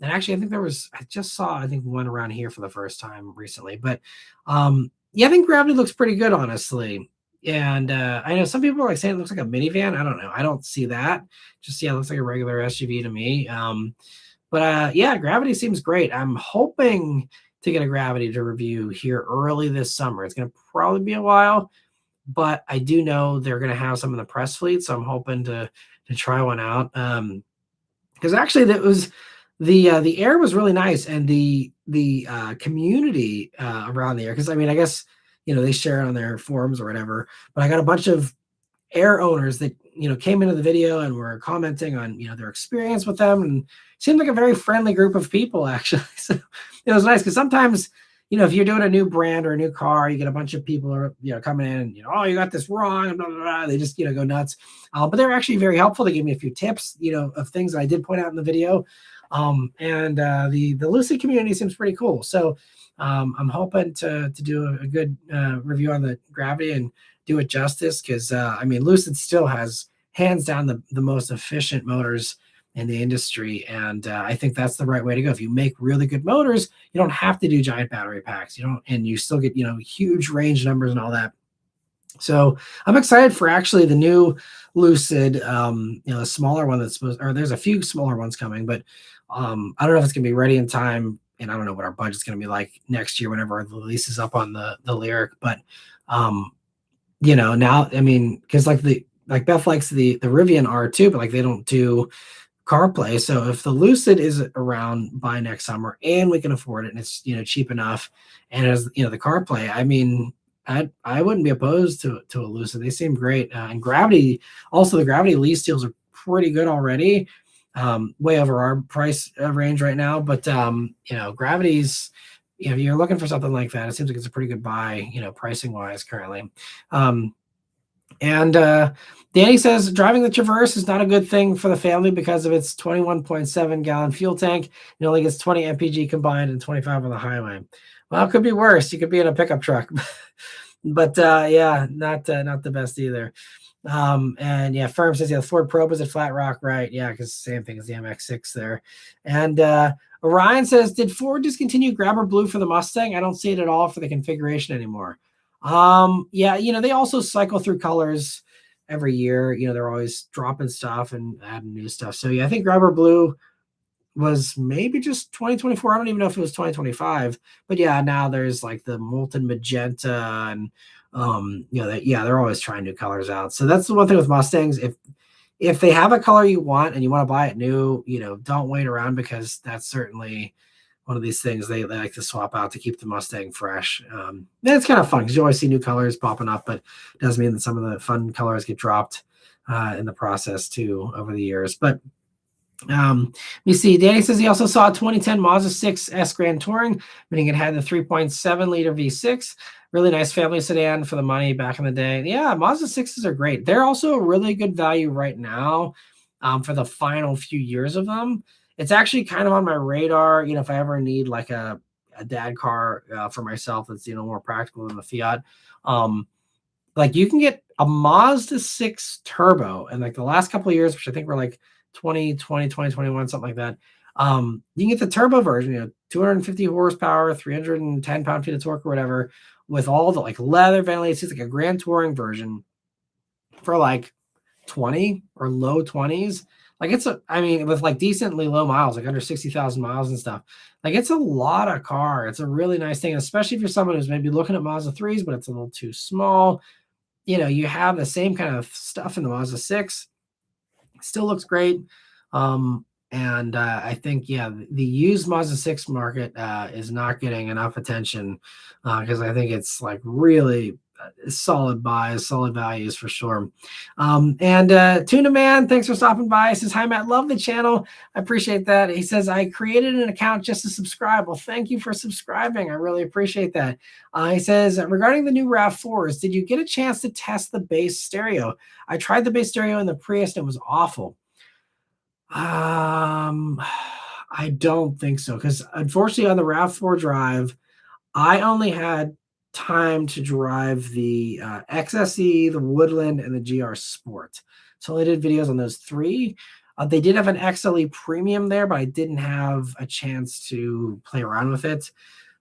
And actually, I just saw one around here for the first time recently. But I think Gravity looks pretty good, honestly. And I know some people are like saying it looks like a minivan. I don't know. I don't see that. It looks like a regular SUV to me. But Gravity seems great. I'm hoping to get a Gravity to review here early this summer. It's going to probably be a while. but I do know they're going to have some in the press fleet, so I'm hoping to try one out. Because actually, that was the air was really nice, and the community around the air. Because I mean, I guess they share it on their forums or whatever. But I got a bunch of air owners that came into the video and were commenting on their experience with them, and seemed like a very friendly group of people actually. So it was nice because sometimes if you're doing a new brand or a new car, you get a bunch of people are coming in and oh, you got this wrong, and blah, blah, blah. They just go nuts. But they're actually very helpful. They gave me a few tips of things that I did point out in the video. And the Lucid community seems pretty cool. So I'm hoping to do a good review on the Gravity and do it justice, because I mean, Lucid still has hands down the most efficient motors in the industry, and I think that's the right way to go. If you make really good motors, you don't have to do giant battery packs. And you still get huge range numbers and all that. So I'm excited for actually the new Lucid, the smaller one that's supposed, or there's a few smaller ones coming, but I don't know if it's gonna be ready in time, and I don't know what our budget's gonna be like next year whenever the lease is up on the Lyric, but um, now, I mean, because like Beth likes the Rivian R2, but like they don't do CarPlay. So if the Lucid is around by next summer and we can afford it and it's cheap enough, and as the CarPlay, I mean, I wouldn't be opposed to a Lucid. They seem great. And Gravity, also the Gravity lease deals are pretty good already, way over our price range right now. But Gravity's, if you're looking for something like that, it seems like it's a pretty good buy, pricing wise currently. And Danny says driving the Traverse is not a good thing for the family because of its 21.7-gallon fuel tank. It only gets 20 mpg combined and 25 on the highway. Well, it could be worse. You could be in a pickup truck, but yeah, not the best either. And yeah, Firm says, yeah, the Ford Probe is at Flat Rock, right? Yeah, because same thing as the MX-6 there. And Orion says, did Ford discontinue Grabber Blue for the Mustang? I don't see it at all for the configuration anymore. Yeah, they also cycle through colors every year. They're always dropping stuff and adding new stuff. So yeah, I think Grabber Blue was maybe just 2024. I don't even know if it was 2025, but yeah, now there's like the molten magenta and they're always trying new colors out. So that's the one thing with Mustangs. If they have a color you want and you want to buy it new, don't wait around, because that's certainly one of these things they like to swap out to keep the Mustang fresh. And it's kind of fun because you always see new colors popping up, but it does mean that some of the fun colors get dropped in the process too over the years. But let me see. Danny says he also saw a 2010 Mazda 6 S Grand Touring, meaning it had the 3.7 liter V6. Really nice family sedan for the money back in the day. Yeah, Mazda 6s are great. They're also a really good value right now for the final few years of them. It's actually kind of on my radar. If I ever need like a dad car for myself that's more practical than the Fiat. Like you can get a Mazda 6 Turbo, and like the last couple of years, which I think were like 2020, 2021, something like that. You can get the turbo version, 250 horsepower, 310 pound-feet of torque or whatever, with all the like leather ventilated seats, like a Grand Touring version for like 20 or low 20s. Like with like decently low miles, like under 60,000 miles and stuff. Like it's a lot of car. It's a really nice thing, especially if you're someone who's maybe looking at Mazda 3s, but it's a little too small. You have the same kind of stuff in the Mazda 6. Still looks great. And I think, yeah, the used Mazda 6 market is not getting enough attention because I think it's like really solid buys, solid values for sure. And Tuna Man, thanks for stopping by. He says, hi, Matt, love the channel. I appreciate that. He says, I created an account just to subscribe. Well, thank you for subscribing. I really appreciate that. He says, regarding the new RAV4s, did you get a chance to test the bass stereo? I tried the bass stereo in the Prius and it was awful. I don't think so, because unfortunately on the RAV4 drive, I only had time to drive the XSE, the Woodland, and the GR Sport. So I did videos on those three. They did have an XLE Premium there, but I didn't have a chance to play around with it.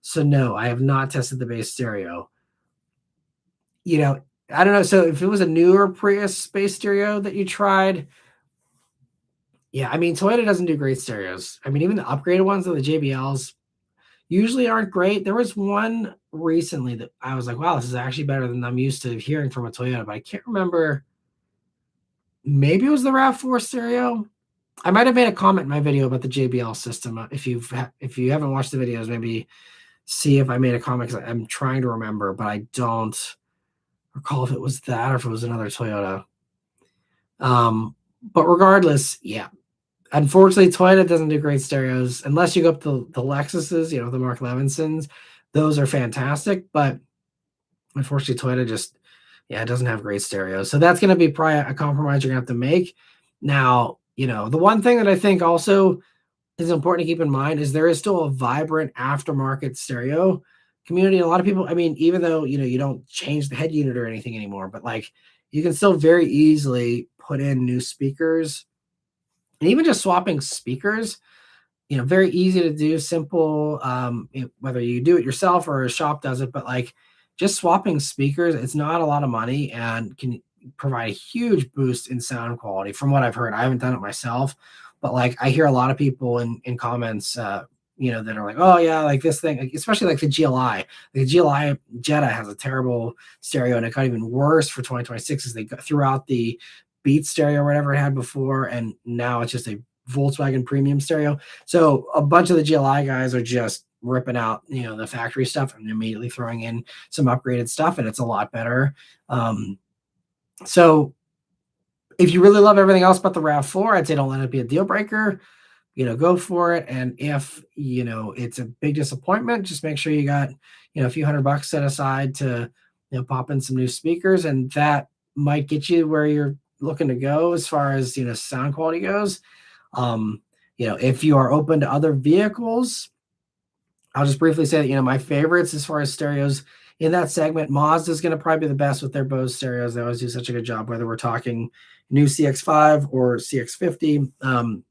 So no, I have not tested the bass stereo. I don't know. So if it was a newer Prius bass stereo that you tried, yeah, I mean, Toyota doesn't do great stereos. I mean, even the upgraded ones of the JBLs, usually aren't great. There was one recently that I was like, wow, this is actually better than I'm used to hearing from a Toyota, but I can't remember. Maybe it was the RAV4 stereo. I might have made a comment in my video about the JBL system. If you haven't watched the videos, maybe see if I made a comment, because I'm trying to remember, but I don't recall if it was that or if it was another Toyota. But regardless, yeah. Unfortunately, Toyota doesn't do great stereos unless you go up to the Lexuses, the Mark Levinsons. Those are fantastic, but unfortunately, Toyota just, yeah, it doesn't have great stereos. So that's going to be probably a compromise you're going to have to make. Now, the one thing that I think also is important to keep in mind is there is still a vibrant aftermarket stereo community. A lot of people, I mean, even though, you don't change the head unit or anything anymore, but like you can still very easily put in new speakers, and even just swapping speakers, very easy to do, simple. Whether you do it yourself or a shop does it, but like just swapping speakers, it's not a lot of money and can provide a huge boost in sound quality. From what I've heard, I haven't done it myself, but like I hear a lot of people in comments, that are like, oh yeah, like this thing, like, especially like the GLI. The GLI Jetta has a terrible stereo, and it got even worse for 2026 as they threw out the Beat stereo or whatever it had before, and now it's just a Volkswagen premium stereo. So a bunch of the GLI guys are just ripping out, the factory stuff and immediately throwing in some upgraded stuff, and it's a lot better. So if you really love everything else about the RAV4, I'd say don't let it be a deal breaker. Go for it. And if it's a big disappointment, just make sure you got a few $100 set aside to pop in some new speakers, and that might get you where you're looking to go as far as sound quality goes. If you are open to other vehicles, I'll just briefly say that, my favorites as far as stereos in that segment, Mazda is going to probably be the best with their Bose stereos. They always do such a good job, whether we're talking new CX-5 or CX-50.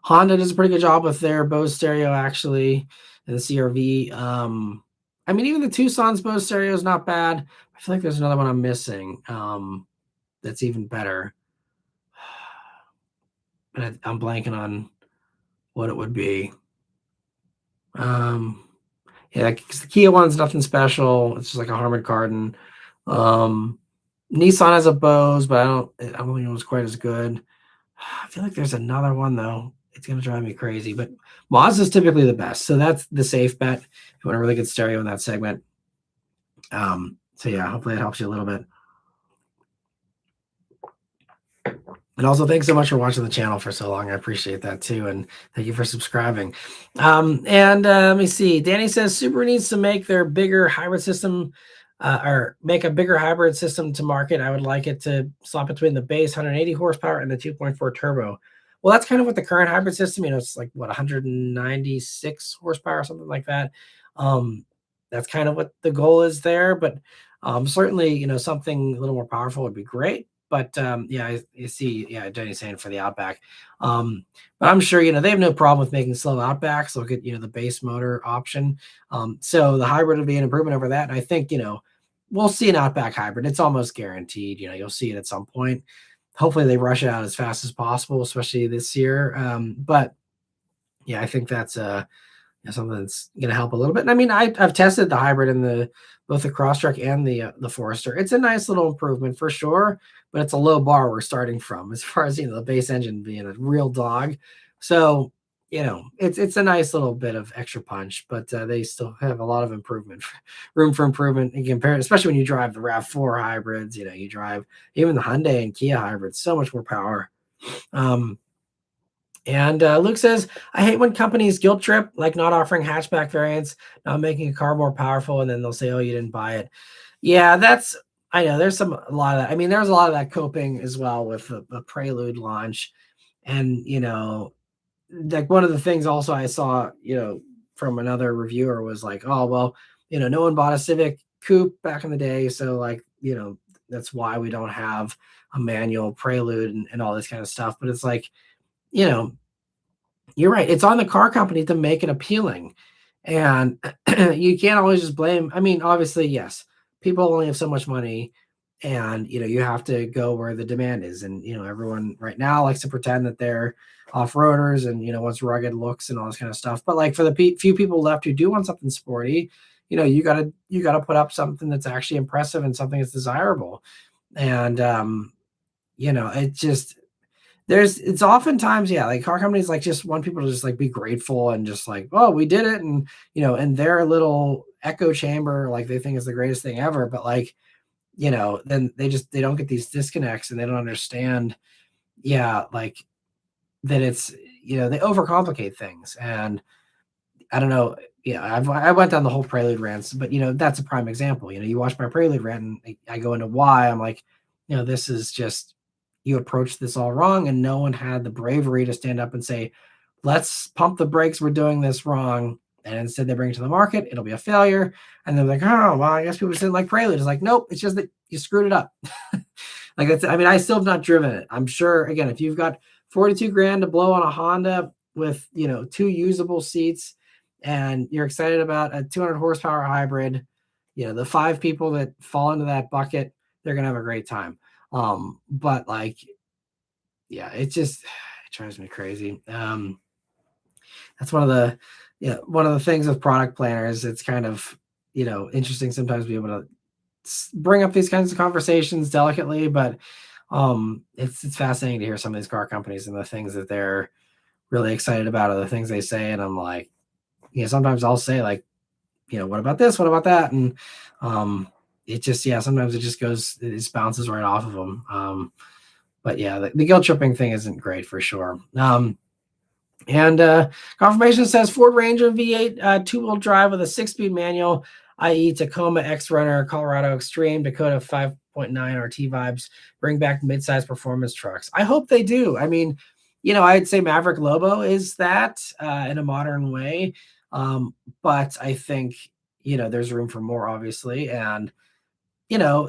Honda does a pretty good job with their Bose stereo, actually, and the CRV. I mean, even the Tucson's Bose stereo is not bad. I feel like there's another one I'm missing that's even better. But I'm blanking on what it would be. Yeah, because the Kia one's nothing special. It's just like a Harman Kardon. Nissan has a Bose, but I don't think it was quite as good. I feel like there's another one though. It's gonna drive me crazy, but Mazda is typically the best. So that's the safe bet if you want a really good stereo in that segment. So yeah, hopefully it helps you a little bit. And also, thanks so much for watching the channel for so long. I appreciate that too. And thank you for subscribing. Let me see. Danny says Subaru needs to make their bigger hybrid system or make a bigger hybrid system to market. I would like it to slot between the base 180 horsepower and the 2.4 turbo. Well, that's kind of what the current hybrid system, it's like what, 196 horsepower or something like that. That's kind of what the goal is there. But certainly, something a little more powerful would be great. But yeah, you see, yeah, Danny's saying for the Outback. But I'm sure, they have no problem with making slow Outbacks. Look at, the base motor option. So the hybrid would be an improvement over that. And I think, we'll see an Outback hybrid. It's almost guaranteed. You'll see it at some point. Hopefully they rush it out as fast as possible, especially this year. But yeah, I think that's something that's going to help a little bit. And I mean, I've tested the hybrid in both the Crosstrek and the Forester. It's a nice little improvement for sure, but it's a low bar we're starting from as far as the base engine being a real dog. So it's a nice little bit of extra punch, but they still have a lot of room for improvement in comparison, especially when you drive the RAV4 hybrids. You drive even the Hyundai and Kia hybrids, so much more power. And Luke says, I hate when companies guilt trip, like not offering hatchback variants, not making a car more powerful, and then they'll say, oh, you didn't buy it. Yeah, I know there's a lot of that. I mean, there's a lot of that coping as well with the Prelude launch. And, like one of the things also I saw, from another reviewer was like, oh, well, no one bought a Civic Coupe back in the day. So like, that's why we don't have a manual Prelude and all this kind of stuff. But it's like, you're right. It's on the car company to make it appealing. And you can't always just blame. I mean, obviously, yes, people only have so much money. And you have to go where the demand is. And everyone right now likes to pretend that they're off-roaders and wants rugged looks and all this kind of stuff. But like for the few people left who do want something sporty, you gotta put up something that's actually impressive and something that's desirable. And it just it's oftentimes, yeah, like car companies like just want people to just like be grateful and just like, oh, we did it. And in their little echo chamber, like they think it's the greatest thing ever. But like, then they don't get these disconnects and they don't understand, yeah, like that it's, they overcomplicate things. And I don't know, yeah, I went down the whole Prelude rants, but that's a prime example. You watch my Prelude rant and I go into why I'm like, this is just, you approach this all wrong, and no one had the bravery to stand up and say, let's pump the brakes, we're doing this wrong. And instead they bring it to the market, it'll be a failure. And they're like, oh, well, I guess people didn't like Prelude. It's like, nope, it's just that you screwed it up. Like that's, I mean, I still have not driven it. I'm sure, again, if you've got 42 grand to blow on a Honda with, 2 usable seats and you're excited about a 200 horsepower hybrid, the 5 people that fall into that bucket, they're going to have a great time. But like, yeah, it drives me crazy. That's one of the things with product planners. It's kind of, interesting sometimes to be able to bring up these kinds of conversations delicately, but it's fascinating to hear some of these car companies and the things that they're really excited about, or the things they say. And I'm like, sometimes I'll say like, what about this? What about that? And it just, sometimes it just bounces right off of them. But yeah, the guilt tripping thing isn't great for sure. And confirmation says Ford Ranger V8 2-wheel drive with a 6-speed manual, i.e. Tacoma, X-Runner, Colorado Extreme, Dakota 5.9 RT vibes, bring back mid-size performance trucks. I hope they do. I mean, I'd say Maverick Lobo is that in a modern way. But I think, there's room for more, obviously. And,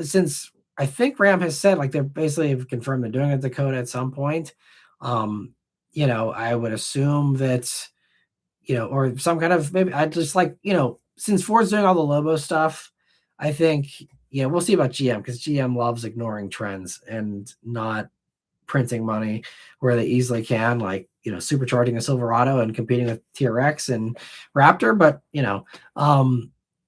since I think Ram has said, like, they basically have confirmed they're doing a Dakota at some point, I would assume that, or some kind of, maybe I just like, since Ford's doing all the Lobo stuff, I think, we'll see about GM, because GM loves ignoring trends and not printing money where they easily can, like, supercharging a Silverado and competing with TRX and Raptor. But,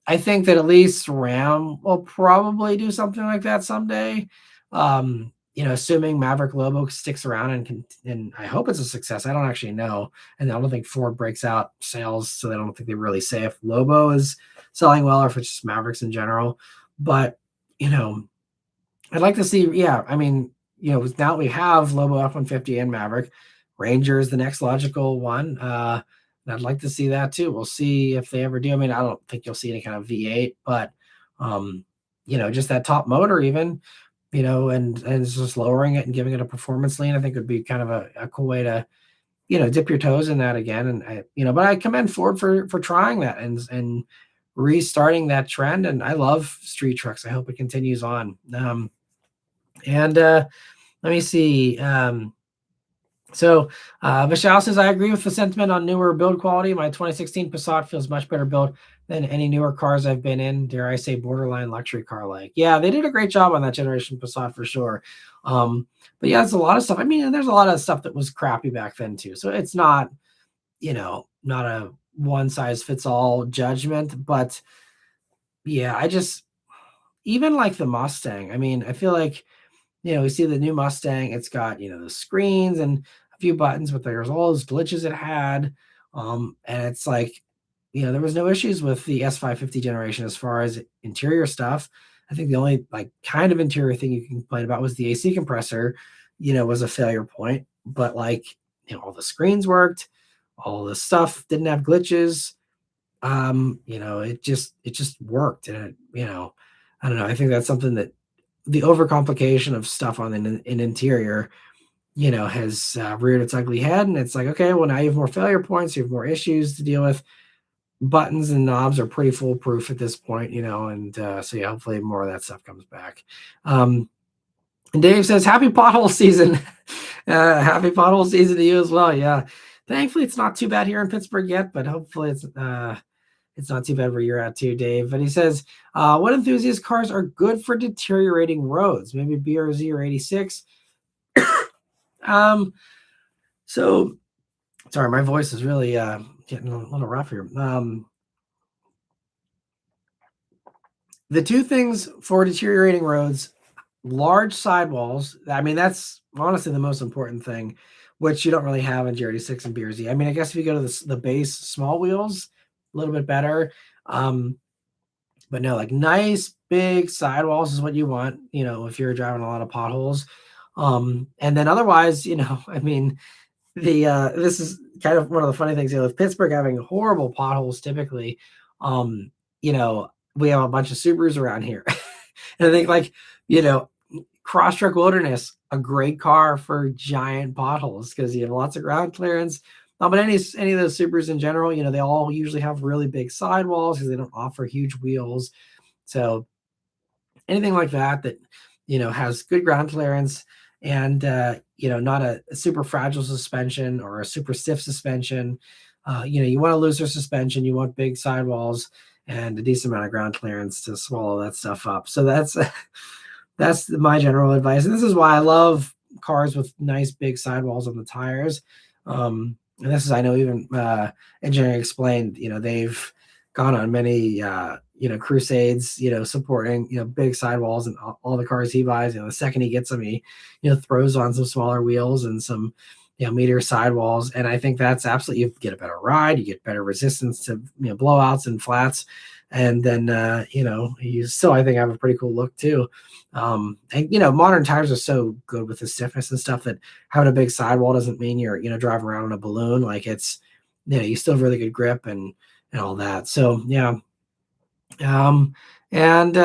I think that at least Ram will probably do something like that someday. Assuming Maverick Lobo sticks around and I hope it's a success. I don't actually know. And I don't think Ford breaks out sales, so I don't think they really say if Lobo is selling well or if it's just Mavericks in general. But, I'd like to see, I mean, now we have Lobo F-150 and Maverick. Ranger is the next logical one. And I'd like to see that too. We'll see if they ever do. I mean, I don't think you'll see any kind of V8, but, just that top motor even, and it's just lowering it and giving it a performance lean, I think would be kind of a cool way to, dip your toes in that again. And but I commend Ford for trying that and restarting that trend. And I love street trucks. I hope it continues on. And let me see. So Vishal says, I agree with the sentiment on newer build quality. My 2016 Passat feels much better built than any newer cars I've been in. Dare I say borderline luxury car like. Yeah, they did a great job on that generation Passat for sure. But yeah, there's a lot of stuff. I mean, and there's a lot of stuff that was crappy back then too. So it's not, not a one size fits all judgment. But yeah, even like the Mustang, I mean, I feel like, we see the new Mustang, it's got, the screens and a few buttons, but there's all those glitches it had. And it's like, there was no issues with the S550 generation as far as interior stuff. I think the only like kind of interior thing you can complain about was the AC compressor, was a failure point. But like, all the screens worked, all the stuff didn't have glitches. It just worked. And I don't know. I think that's something that the overcomplication of stuff on an interior, has reared its ugly head. And it's like, okay, well, now you have more failure points, you have more issues to deal with. Buttons and knobs are pretty foolproof at this point, and so yeah, hopefully more of that stuff comes back. And Dave says, happy pothole season. Happy pothole season to you as well. Yeah. Thankfully, it's not too bad here in Pittsburgh yet, but hopefully it's it's not too bad where you're at too, Dave. But he says, what enthusiast cars are good for deteriorating roads? Maybe BRZ or 86. um, so sorry, my voice is really getting a little rough here. The two things for deteriorating roads, large sidewalls. I mean, that's honestly the most important thing, which you don't really have in GR86 and BRZ. I mean, I guess if you go to the base small wheels, a little bit better. But no, like nice big sidewalls is what you want, if you're driving a lot of potholes. And then otherwise, I mean, this is kind of one of the funny things, with Pittsburgh having horrible potholes typically, you know, we have a bunch of Subarus around here. And I think Crosstrek Wilderness, a great car for giant potholes because you have lots of ground clearance. But any of those Subarus in general, they all usually have really big sidewalls because they don't offer huge wheels. So anything like that has good ground clearance and not a super fragile suspension or a super stiff suspension. You want a looser suspension, you want big sidewalls and a decent amount of ground clearance to swallow that stuff up. So that's my general advice. And this is why I love cars with nice big sidewalls on the tires. And this is, I know, even Engineering Explained, they've gone on many crusades, supporting, big sidewalls and all the cars he buys. The second he gets them, he, throws on some smaller wheels and some, meteor sidewalls. And I think that's absolutely, you get a better ride, you get better resistance to, blowouts and flats. And then, you still, I think, have a pretty cool look too. And, modern tires are so good with the stiffness and stuff that having a big sidewall doesn't mean you're, driving around on a balloon. Like it's, you still have really good grip and all that. So, yeah. And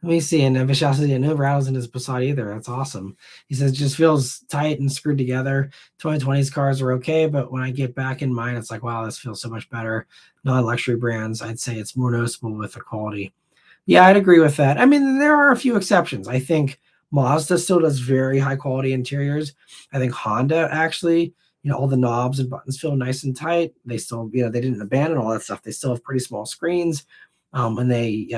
let me see. And Vishal says, no rattles in his Passat either. That's awesome. He says, it just feels tight and screwed together. 2020's cars are okay, but when I get back in mine, it's like, wow, this feels so much better. Non-luxury brands, I'd say it's more noticeable with the quality. Yeah, I'd agree with that. I mean, there are a few exceptions. I think Mazda still does very high quality interiors. I think Honda actually, all the knobs and buttons feel nice and tight. They still, they didn't abandon all that stuff. They still have pretty small screens. And they,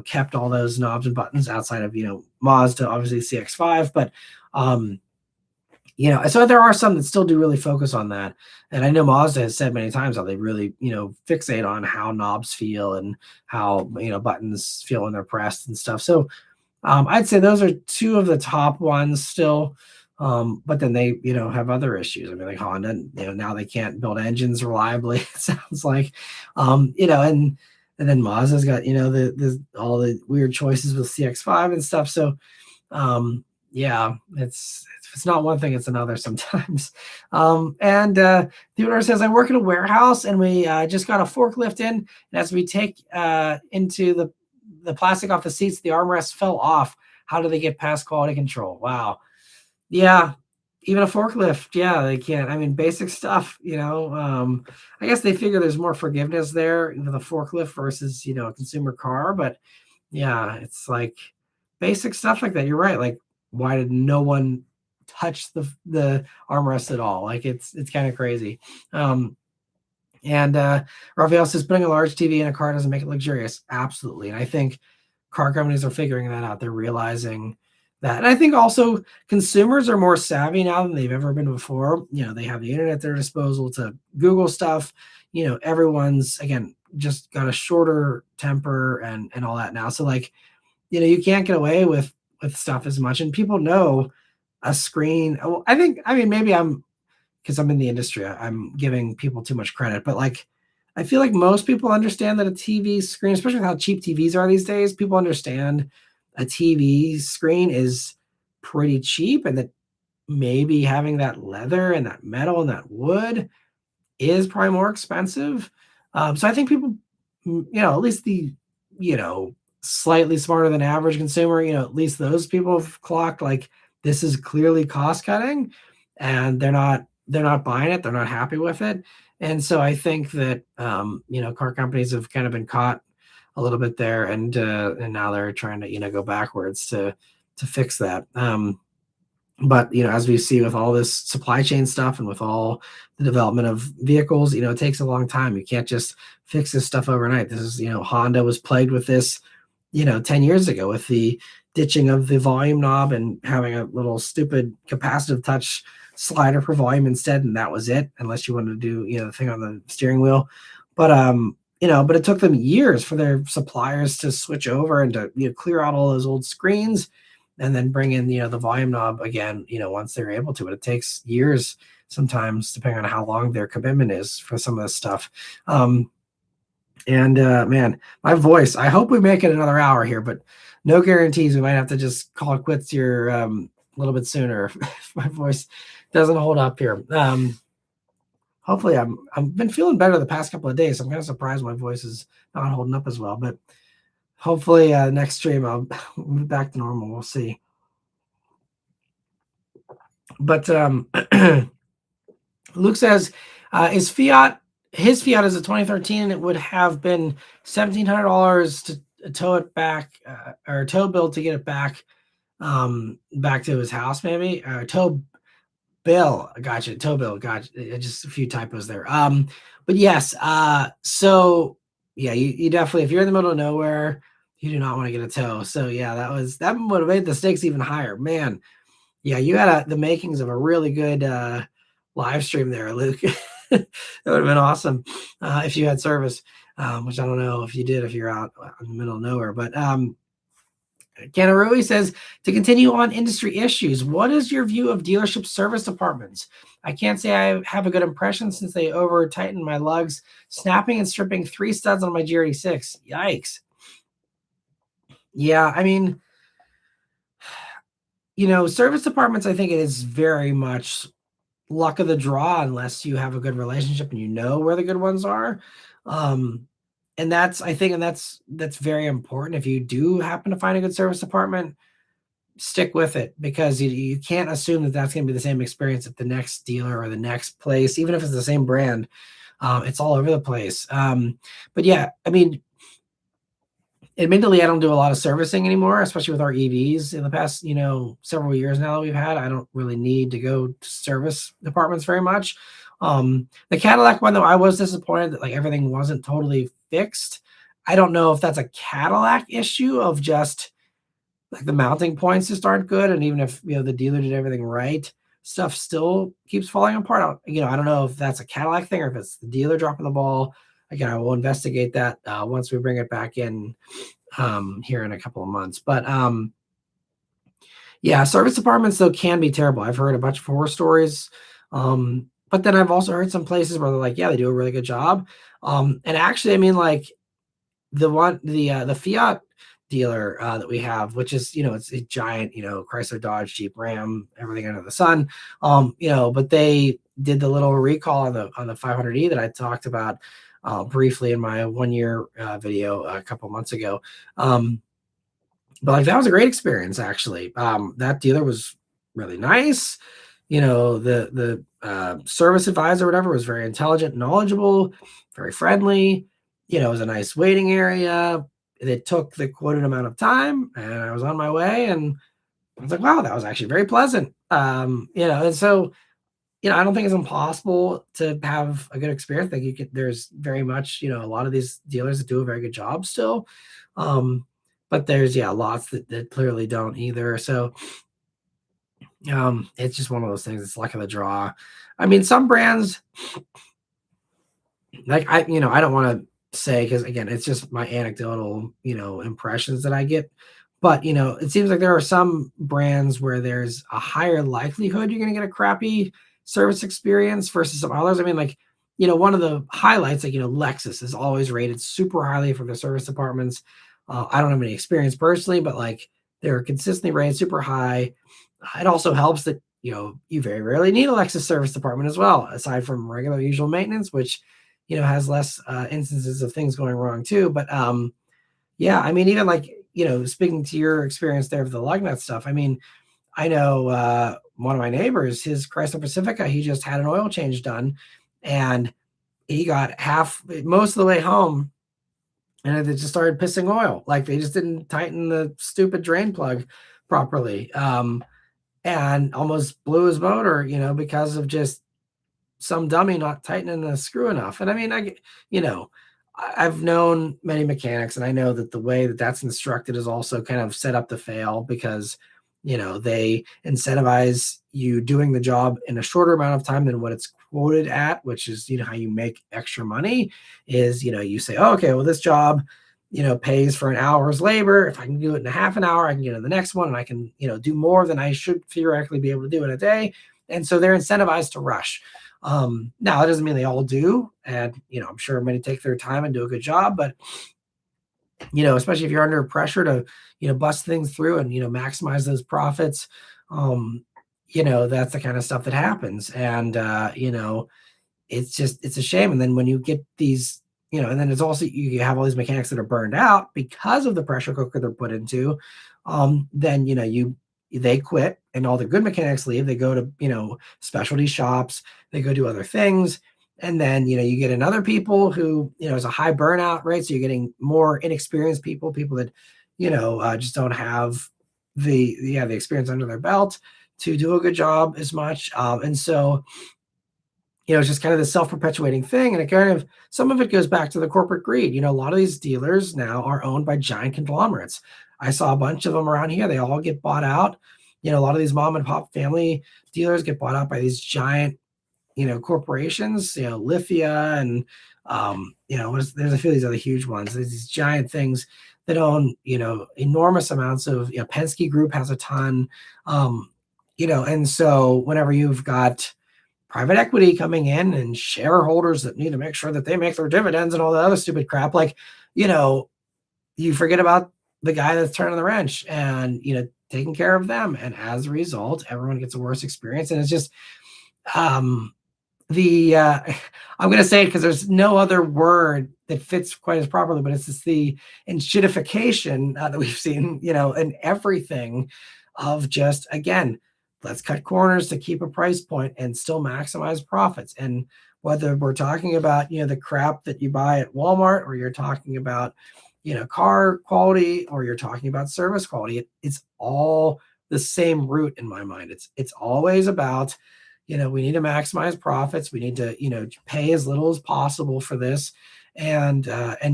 kept all those knobs and buttons outside of, Mazda, obviously CX-5, but, so there are some that still do really focus on that. And I know Mazda has said many times how they really, fixate on how knobs feel and how, buttons feel when they're pressed and stuff. So I'd say those are two of the top ones still. But then they, have other issues. I mean, like Honda, now they can't build engines reliably, it sounds like, and then Mazda's got, the all the weird choices with CX-5 and stuff. So, yeah, it's not one thing, it's another sometimes. And Theodore says, I work in a warehouse and we just got a forklift in. And as we take into the plastic off the seats, the armrest fell off. How do they get past quality control? Wow. Yeah. Even a forklift, yeah, they can't. I mean, basic stuff, I guess they figure there's more forgiveness there with a forklift versus, a consumer car. But yeah, it's like basic stuff like that. You're right. Like, why did no one touch the armrest at all? Like, it's kind of crazy. And Raphael says, putting a large TV in a car doesn't make it luxurious. Absolutely. And I think car companies are figuring that out. They're realizing that. And I think also consumers are more savvy now than they've ever been before. They have the internet at their disposal to Google stuff. Everyone's, again, just got a shorter temper and all that now. So like, you can't get away with stuff as much. And people know a screen. Well, I mean, maybe because I'm in the industry, I'm giving people too much credit, but like, I feel like most people understand that a TV screen, especially with how cheap TVs are these days, people understand a TV screen is pretty cheap and that maybe having that leather and that metal and that wood is probably more expensive. So I think people, at least the, slightly smarter than average consumer, at least those people have clocked like this is clearly cost cutting and they're not buying it. They're not happy with it. And so I think that, car companies have kind of been caught a little bit there, and now they're trying to go backwards to fix that. But as we see with all this supply chain stuff and with all the development of vehicles, it takes a long time. You can't just fix this stuff overnight. This is, Honda was plagued with this 10 years ago with the ditching of the volume knob and having a little stupid capacitive touch slider for volume instead, and that was it, unless you wanted to do the thing on the steering wheel. But but it took them years for their suppliers to switch over and to clear out all those old screens and then bring in the volume knob again once they're able to. But it takes years sometimes, depending on how long their commitment is for some of this stuff. And man, my voice, I hope we make it another hour here, but no guarantees. We might have to just call it quits here a little bit sooner if my voice doesn't hold up here. Hopefully I've been feeling better the past couple of days. I'm kind of surprised my voice is not holding up as well, but hopefully next stream I'll be back to normal. We'll see. But Luke says, his Fiat is a 2013, and it would have been $1,700 to tow it back, or tow bill to get it back to his house, maybe. Tow bill, gotcha. Tow bill, gotcha. Just a few typos there. But yes, so yeah, you definitely, if you're in the middle of nowhere, you do not want to get a tow. So yeah, that would have made the stakes even higher, man. Yeah, you had the makings of a really good live stream there, Luke. That would have been awesome if you had service, which I don't know if you did, if you're out in the middle of nowhere. But Kanarui says, to continue on industry issues, what is your view of dealership service departments? I can't say I have a good impression since they over tightened my lugs, snapping and stripping 3 studs on my GR86. Yikes. Yeah, I mean, service departments, I think it is very much luck of the draw unless you have a good relationship and you know where the good ones are. And that's very important. If you do happen to find a good service department, stick with it, because you can't assume that that's going to be the same experience at the next dealer or the next place, even if it's the same brand. It's all over the place. But yeah, I mean, admittedly, I don't do a lot of servicing anymore, especially with our EVs in the past, several years now that we've had. I don't really need to go to service departments very much. The Cadillac one, though, I was disappointed that everything wasn't totally fixed. I don't know if that's a Cadillac issue of just the mounting points just aren't good. And even if, the dealer did everything right, stuff still keeps falling apart. I don't know if that's a Cadillac thing or if it's the dealer dropping the ball. Again, I will investigate that once we bring it back in here in a couple of months. But yeah, service departments, though, can be terrible. I've heard a bunch of horror stories. But then I've also heard some places where they're like, yeah, they do a really good job. And actually, I mean, the Fiat dealer that we have, which is, it's a giant, Chrysler, Dodge, Jeep, Ram, everything under the sun. But they did the little recall on the 500e that I talked about briefly in my 1 year video a couple months ago. But that was a great experience, actually. That dealer was really nice. The service advisor, whatever, was very intelligent, knowledgeable, very friendly. It was a nice waiting area. It took the quoted amount of time, and I was on my way, and I was like, wow, that was actually very pleasant. And so, I don't think it's impossible to have a good experience. There's very much, a lot of these dealers that do a very good job still. But there's, lots that clearly don't either. So it's just one of those things. It's luck of the draw. I mean, some brands, I don't want to say, because again, it's just my anecdotal, impressions that I get. But, it seems like there are some brands where there's a higher likelihood you're going to get a crappy service experience versus some others. I mean, one of the highlights, Lexus is always rated super highly for their service departments. I don't have any experience personally, but they're consistently rated super high. It also helps that, you very rarely need a Lexus service department as well, aside from regular usual maintenance, which, has less instances of things going wrong too. But yeah, I mean, even speaking to your experience there with the lug nut stuff, I mean, I know one of my neighbors, his Chrysler Pacifica, he just had an oil change done, and he got most of the way home, and it just started pissing oil. They just didn't tighten the stupid drain plug properly. and almost blew his motor, because of just some dummy not tightening the screw enough. And I mean, you know, I've known many mechanics, and I know that the way that that's instructed is also kind of set up to fail because, they incentivize you doing the job in a shorter amount of time than what it's quoted at, which is, how you make extra money is, you say, oh, okay, well, this job, pays for an hour's labor. If I can do it in a half an hour, I can get to the next one and I can, do more than I should theoretically be able to do in a day. And so they're incentivized to rush. Now that doesn't mean they all do, and I'm sure many take their time and do a good job, but especially if you're under pressure to bust things through and maximize those profits, um, that's the kind of stuff that happens, and it's a shame. And then when you get these, and then it's also you have all these mechanics that are burned out because of the pressure cooker they're put into. Then they quit, and all the good mechanics leave. They go to specialty shops. They go do other things, and then you get in other people who is a high burnout rate. So you're getting more inexperienced people that just don't have the experience under their belt to do a good job as much. And so it's just kind of this self-perpetuating thing. And it kind of, some of it goes back to the corporate greed. A lot of these dealers now are owned by giant conglomerates. I saw a bunch of them around here. They all get bought out. A lot of these mom and pop family dealers get bought out by these giant, corporations, Lithia and, there's a few of these other huge ones. There's these giant things that own, enormous amounts of, Penske Group has a ton, and so whenever you've got private equity coming in and shareholders that need to make sure that they make their dividends and all that other stupid crap, like, you forget about the guy that's turning the wrench and, taking care of them. And as a result, everyone gets a worse experience. And it's just, I'm going to say it because there's no other word that fits quite as properly, but it's just the enshittification that we've seen, in everything of just, again, let's cut corners to keep a price point and still maximize profits. And whether we're talking about, the crap that you buy at Walmart, or you're talking about, car quality, or you're talking about service quality, it's all the same root in my mind. It's always about, we need to maximize profits. We need to, pay as little as possible for this. And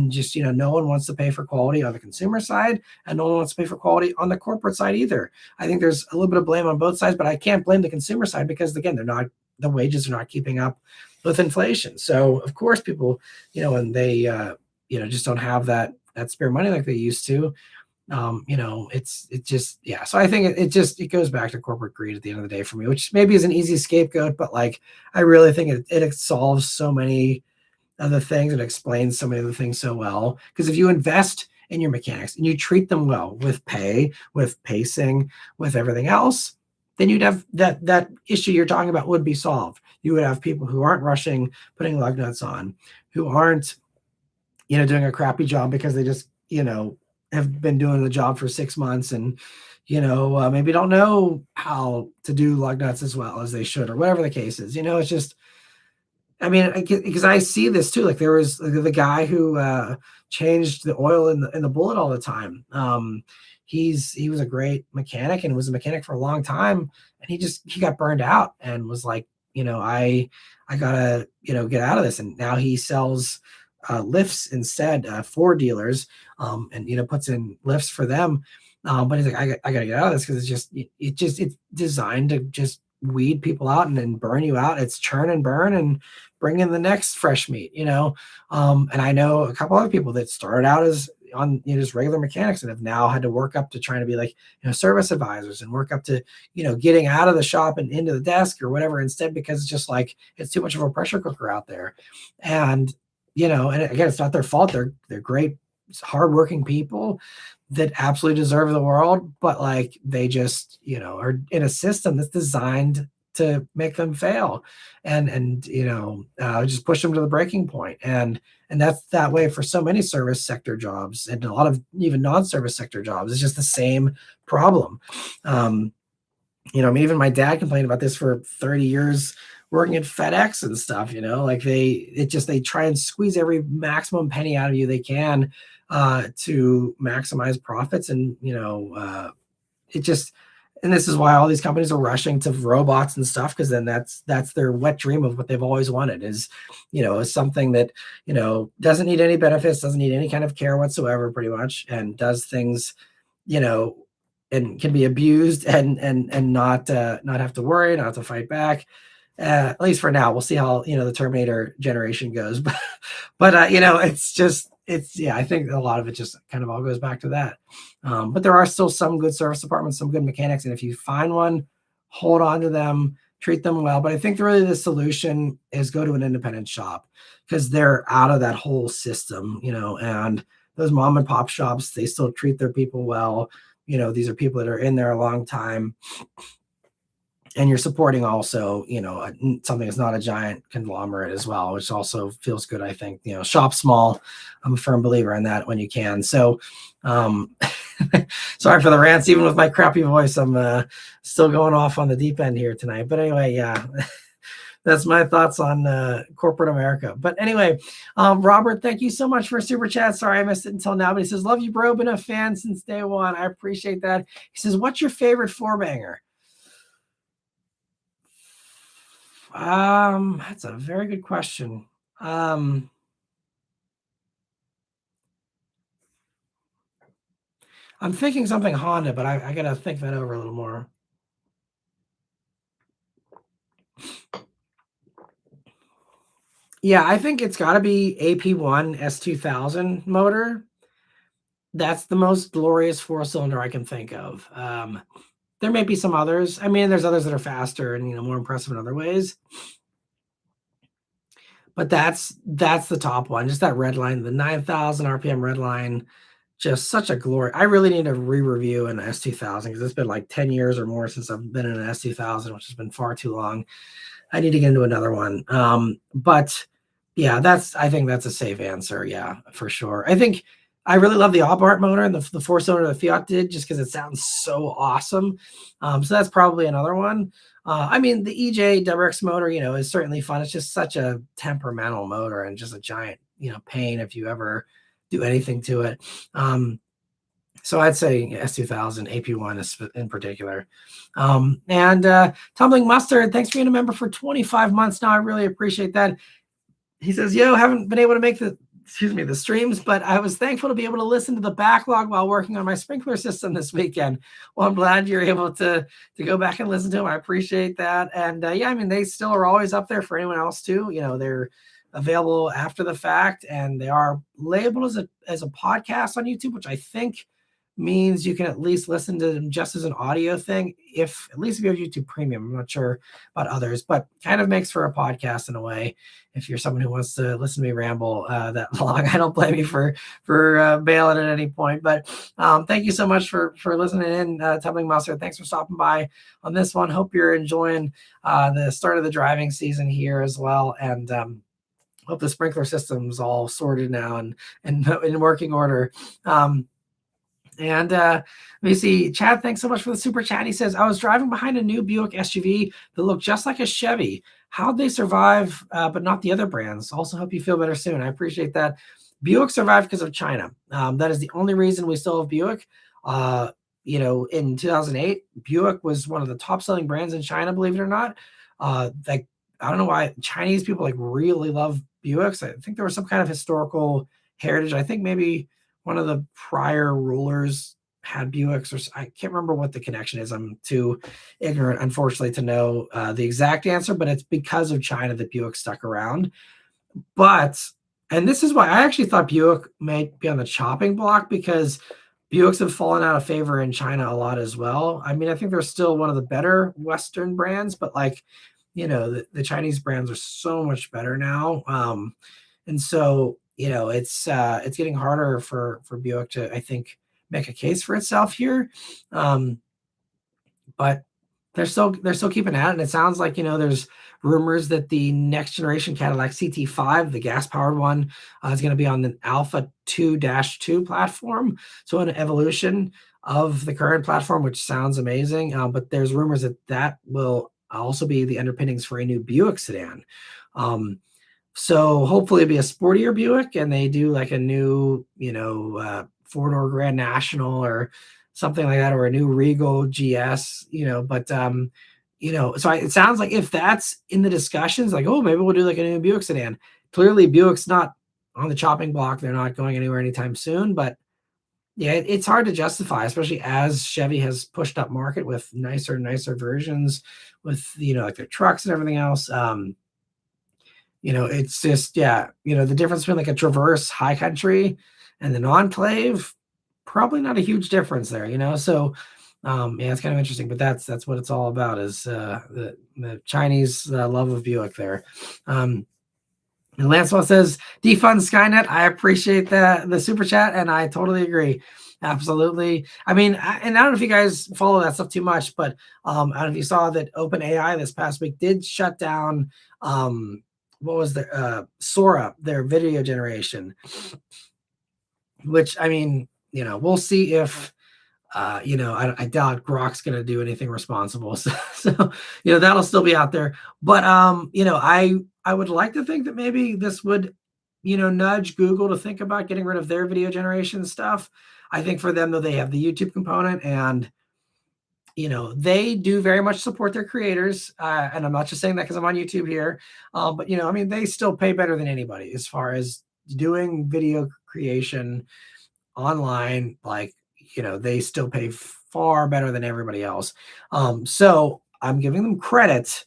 just, no one wants to pay for quality on the consumer side, and no one wants to pay for quality on the corporate side either. I think there's a little bit of blame on both sides, but I can't blame the consumer side because, again, the wages are not keeping up with inflation. So of course people, when they, just don't have that spare money like they used to, it just, yeah. So I think it goes back to corporate greed at the end of the day for me, which maybe is an easy scapegoat, but like, I really think it solves so many other things and explains so many other things so well. Because if you invest in your mechanics and you treat them well with pay, with pacing, with everything else, then you'd have that issue you're talking about would be solved. You would have people who aren't rushing, putting lug nuts on, who aren't, doing a crappy job because they just, have been doing the job for 6 months and, maybe don't know how to do lug nuts as well as they should, or whatever the case is. It's just, I mean, because I see this too. Like, there was the guy who changed the oil in the bullet all the time. He was a great mechanic and was a mechanic for a long time, and he got burned out and was like, I gotta get out of this. And now he sells lifts instead for dealers, and puts in lifts for them. But he's like, I gotta get out of this because it's designed to just weed people out and then burn you out. It's churn and burn and bring in the next fresh meat, and I know a couple other people that started out as on just regular mechanics and have now had to work up to trying to be like service advisors and work up to getting out of the shop and into the desk or whatever instead, because it's just like it's too much of a pressure cooker out there. And and again, it's not their fault. They're great, hardworking people that absolutely deserve the world, but like they just are in a system that's designed to make them fail and just push them to the breaking point. And that's that way for so many service sector jobs and a lot of even non-service sector jobs. It's just the same problem. I mean, even my dad complained about this for 30 years working at FedEx and stuff, like they try and squeeze every maximum penny out of you they can to maximize profits. And, it just, And this is why all these companies are rushing to robots and stuff, because then that's their wet dream of what they've always wanted is, is something that, doesn't need any benefits, doesn't need any kind of care whatsoever, pretty much, and does things, you know, and can be abused and not have to worry, not have to fight back. At least for now, we'll see how the Terminator generation goes. But it's yeah, I think a lot of it just kind of all goes back to that. But there are still some good service departments, some good mechanics, and if you find one, hold on to them, treat them well. But I think really the solution is go to an independent shop, because they're out of that whole system, and those mom and pop shops, they still treat their people well. These are people that are in there a long time, and you're supporting also, something that's not a giant conglomerate as well, which also feels good. I think, shop small. I'm a firm believer in that when you can. So, sorry for the rants, even with my crappy voice, I'm still going off on the deep end here tonight. But anyway, yeah, that's my thoughts on corporate America. But anyway, Robert, thank you so much for super chat. Sorry I missed it until now, but he says, love you, bro. Been a fan since day one. I appreciate that. He says, what's your favorite four banger? That's a very good question. I'm thinking something Honda, but I gotta think that over a little more. Yeah, I think it's gotta be AP1 S2000 motor. That's the most glorious four-cylinder I can think of. There may be some others. I mean, there's others that are faster and more impressive in other ways. But that's the top one. Just that red line, the 9,000 RPM red line, just such a glory. I really need to re-review an S2000 because it's been like 10 years or more since I've been in an S2000, which has been far too long. I need to get into another one. But yeah, I think that's a safe answer. Yeah, for sure. I think I really love the Abarth motor and the four-cylinder that Fiat did, just because it sounds so awesome. So that's probably another one. I mean, the EJ WRX motor, is certainly fun. It's just such a temperamental motor and just a giant, pain if you ever do anything to it. So I'd say S2000, AP1 is in particular. And Tumbling Mustard, thanks for being a member for 25 months now. I really appreciate that. He says, yo, haven't been able to make the streams, but I was thankful to be able to listen to the backlog while working on my sprinkler system this weekend. Well, I'm glad you're able to go back and listen to them. I appreciate that. And yeah, I mean, they still are always up there for anyone else too. They're available after the fact, and they are labeled as a podcast on YouTube, which I think means you can at least listen to them just as an audio thing, at least if you have YouTube Premium. I'm not sure about others, but kind of makes for a podcast in a way. If you're someone who wants to listen to me ramble that long, I don't blame you for bailing at any point. But thank you so much for listening in, Tumbling Mustard. Thanks for stopping by on this one. Hope you're enjoying the start of the driving season here as well, and hope the sprinkler system's all sorted now and in working order. And let me see. Chad, thanks so much for the super chat. He says, I was driving behind a new Buick SUV that looked just like a Chevy. How'd they survive, but not the other brands? Also, hope you feel better soon. I appreciate that. Buick survived because of China. That is the only reason we still have Buick. In 2008, Buick was one of the top selling brands in China, believe it or not. I don't know why Chinese people really love Buicks. I think there was some kind of historical heritage. I think maybe one of the prior rulers had Buicks, or I can't remember what the connection is. I'm too ignorant, unfortunately, to know the exact answer, but it's because of China that Buick stuck around. And this is why I actually thought Buick might be on the chopping block, because Buicks have fallen out of favor in China a lot as well. I mean, I think they're still one of the better Western brands, but the Chinese brands are so much better now. And so, it's getting harder for Buick to, I think, make a case for itself here. But they're still keeping at it. And it sounds like, there's rumors that the next generation Cadillac CT5, the gas powered one, is going to be on the Alpha 2-2 platform. So an evolution of the current platform, which sounds amazing. But there's rumors that will also be the underpinnings for a new Buick sedan. So hopefully it'll be a sportier Buick, and they do a new, 4-door Grand National or something like that, or a new Regal GS, but so it sounds like if that's in the discussions, like, oh, maybe we'll do like a new Buick sedan. Clearly, Buick's not on the chopping block. They're not going anywhere anytime soon. But yeah, it's hard to justify, especially as Chevy has pushed up market with nicer and nicer versions with, like their trucks and everything else. It's just, yeah, the difference between like a Traverse High Country and the Enclave, probably not a huge difference there. So yeah, it's kind of interesting, but that's what it's all about, is the Chinese love of Buick there. And Lancewell says, defund Skynet. I appreciate the super chat, and I totally agree. Absolutely. I mean, and I don't know if you guys follow that stuff too much, but I don't know if you saw that OpenAI this past week did shut down what was the Sora, their video generation, which, I mean, we'll see if I doubt Grok's going to do anything responsible. So that'll still be out there. But, I would like to think that maybe this would, nudge Google to think about getting rid of their video generation stuff. I think for them, though, they have the YouTube component, and, they do very much support their creators. And I'm not just saying that because I'm on YouTube here. But, I mean, they still pay better than anybody as far as doing video creation online. Like, they still pay far better than everybody else. So I'm giving them credit,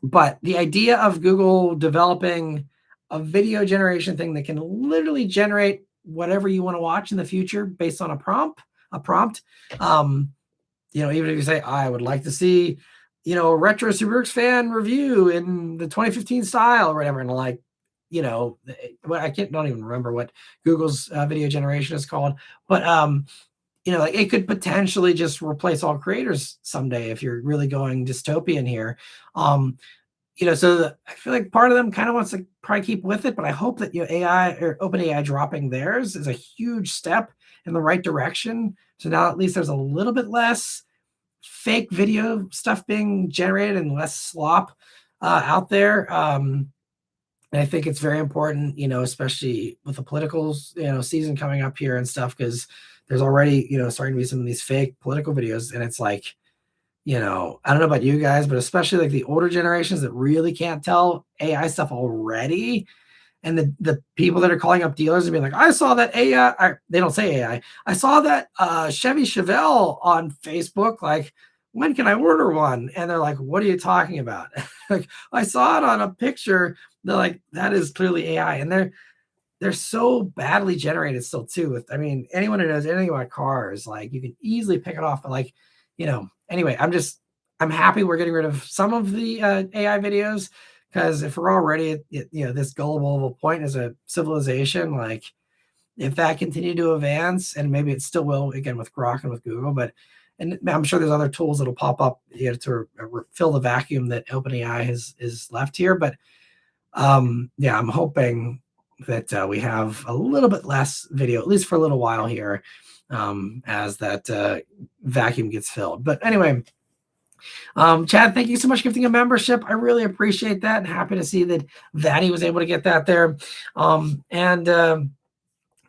but the idea of Google developing a video generation thing that can literally generate whatever you want to watch in the future based on a prompt, even if you say, I would like to see, a retro Subaru fan review in the 2015 style or whatever. And like, I don't even remember what Google's video generation is called, but, like it could potentially just replace all creators someday if you're really going dystopian here. So I feel like part of them kind of wants to probably keep with it, but I hope that AI or OpenAI dropping theirs is a huge step in the right direction. So now at least there's a little bit less fake video stuff being generated and less slop out there. And I think it's very important, especially with the political, season coming up here and stuff, because there's already, starting to be some of these fake political videos. And it's like, I don't know about you guys, but especially like the older generations that really can't tell AI stuff already. And the people that are calling up dealers and being like, I saw that AI, they don't say AI. I saw that Chevy Chevelle on Facebook. Like, when can I order one? And they're like, what are you talking about? Like, I saw it on a picture. They're like, that is clearly AI. And they're so badly generated still too. I mean, anyone who knows anything about cars, like you can easily pick it off. But like, anyway, I'm happy we're getting rid of some of the AI videos, because if we're already at this gullible of a point as a civilization, like if that continued to advance, and maybe it still will again with Grok and with Google, and I'm sure there's other tools that'll pop up to fill the vacuum that OpenAI is left here. But yeah, I'm hoping that we have a little bit less video, at least for a little while here, as that vacuum gets filled. But anyway, Chad, thank you so much for gifting a membership. I really appreciate that, and happy to see that he was able to get that there. And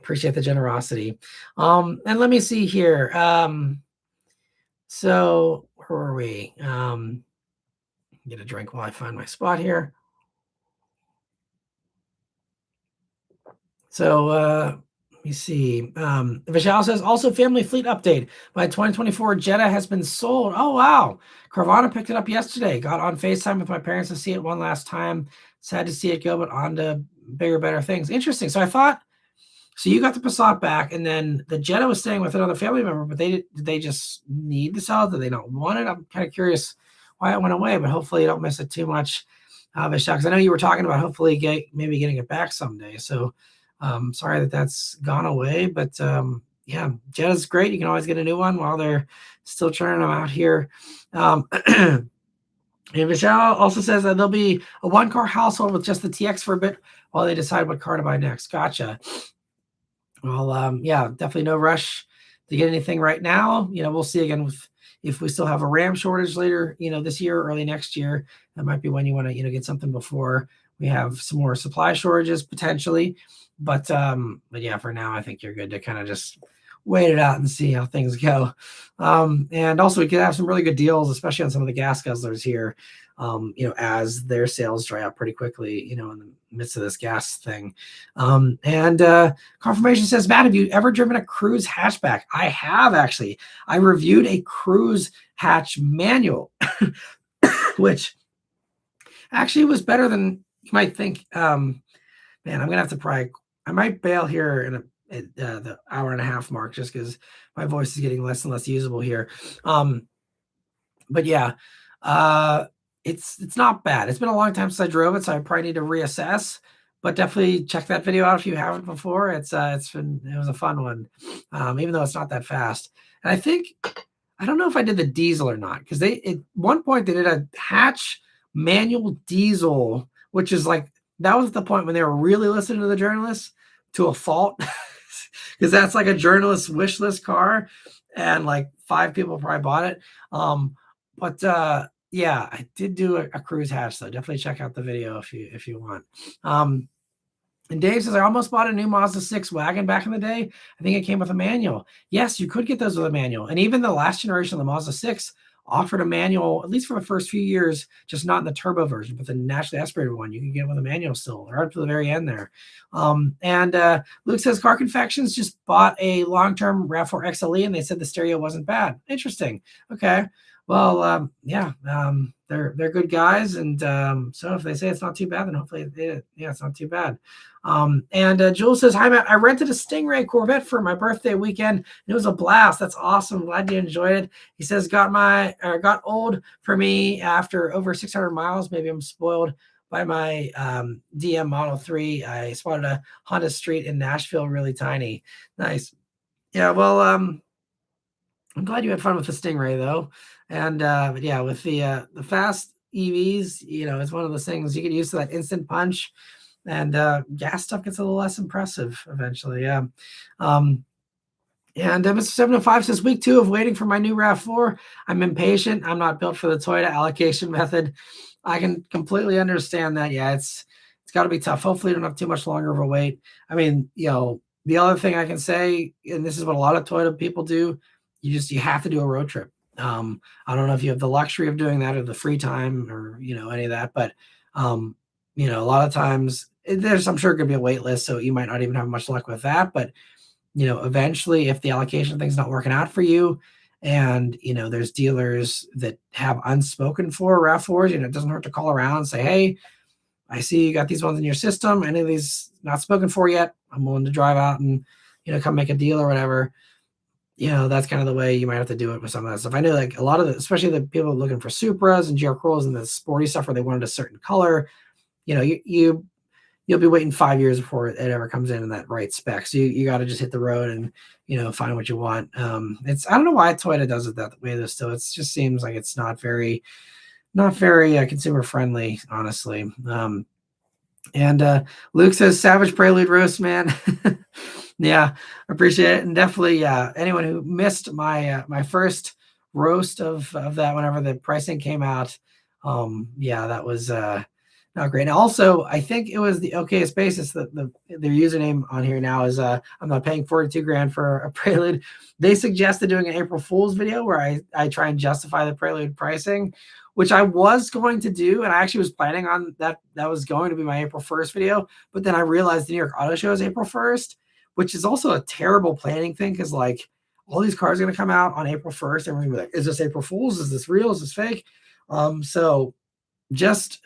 appreciate the generosity. And let me see here. So where were we? Get a drink while I find my spot here. So let me see. Vishal says, also family fleet update. My 2024 Jetta has been sold. Oh, wow. Carvana picked it up yesterday. Got on FaceTime with my parents to see it one last time. Sad to see it go, but on to bigger, better things. Interesting. So I thought, so you got the Passat back, and then the Jetta was staying with another family member, but did they just need to sell it? Did they not want it? I'm kind of curious why it went away, but hopefully you don't miss it too much, Vishal, because I know you were talking about hopefully maybe getting it back someday. So sorry that that's gone away, but yeah, Jetta's great. You can always get a new one while they're still churning them out here. And Vishal also says that there'll be a one-car household with just the TX for a bit while they decide what car to buy next. Gotcha. Well, yeah, definitely no rush to get anything right now. We'll see again if we still have a RAM shortage later, this year or early next year. That might be when you want to, get something before we have some more supply shortages potentially. But yeah, for now, I think you're good to kind of just wait it out and see how things go. And also we could have some really good deals, especially on some of the gas guzzlers here, as their sales dry up pretty quickly, in the midst of this gas thing. And Confirmation says, Matt, have you ever driven a Cruise hatchback? I have, actually. I reviewed a Cruise hatch manual, which actually was better than you might think. Man, I'm gonna have to I might bail here at the hour and a half mark, just because my voice is getting less and less usable here. But yeah, it's not bad. It's been a long time since I drove it, so I probably need to reassess. But definitely check that video out if you haven't before. It was a fun one, even though it's not that fast. And I don't know if I did the diesel or not, because at one point they did a hatch manual diesel, which is like, that was the point when they were really listening to the journalists to a fault, because that's like a journalist wish list car, and like 5 people probably bought it. Yeah, I did do a Cruise hatch, so definitely check out the video if you want. And Dave says, I almost bought a new Mazda 6 wagon back in the day. I think it came with a manual. Yes, you could get those with a manual. And even the last generation of the Mazda 6 offered a manual, at least for the first few years, just not in the turbo version, but the naturally aspirated one. You can get with a manual still, or up to the very end there. Luke says, Car Confections just bought a long-term RAV4 XLE, and they said the stereo wasn't bad. Interesting. Okay. Well, they're good guys, and so if they say it's not too bad, then hopefully it's not too bad. Jules says, hi Matt, I rented a Stingray Corvette for my birthday weekend, and it was a blast. That's awesome. Glad you enjoyed it. He says, got old for me after over 600 miles. Maybe I'm spoiled by my DM Model 3. I spotted a Honda Street in Nashville, really tiny. Nice. Yeah, well, I'm glad you had fun with the Stingray, though. And but yeah, with the fast EVs, it's one of those things you get used to that instant punch, and gas stuff gets a little less impressive eventually. Yeah. Mr. 705 says, week 2 of waiting for my new RAV4. I'm impatient. I'm not built for the Toyota allocation method. I can completely understand that. Yeah, it's got to be tough. Hopefully you don't have too much longer of a wait. I mean, the other thing I can say, and this is what a lot of Toyota people do, you have to do a road trip. I don't know if you have the luxury of doing that or the free time or, any of that, but, a lot of times I'm sure it could be a wait list, so you might not even have much luck with that. But, eventually if the allocation thing's not working out for you, and, there's dealers that have unspoken for RAV4s, it doesn't hurt to call around and say, hey, I see you got these ones in your system. Any of these not spoken for yet, I'm willing to drive out and, come make a deal or whatever. That's kind of the way you might have to do it with some of that stuff. I know, like, a lot of especially the people looking for Supras and GR Corollas and the sporty stuff where they wanted a certain color, you'll be waiting 5 years before it ever comes in that right spec. So you got to just hit the road and, find what you want. I don't know why Toyota does it that way though. Still, it just seems like it's not very consumer friendly, honestly. Luke says, Savage Prelude roast, man. Yeah, appreciate it. And definitely, anyone who missed my my first roast of that whenever the pricing came out, that was not great. And also, I think it was the okayest basis that their username on here now is I'm not paying 42 grand for a Prelude. They suggested doing an April Fool's video where I try and justify the Prelude pricing, which I was going to do, and I actually was planning on that. That was going to be my April 1st video, but then I realized the New York Auto Show is April 1st, which is also a terrible planning thing, because like all these cars are going to come out on April 1st. Everyone's going to be like, is this April Fool's? Is this real? Is this fake? So just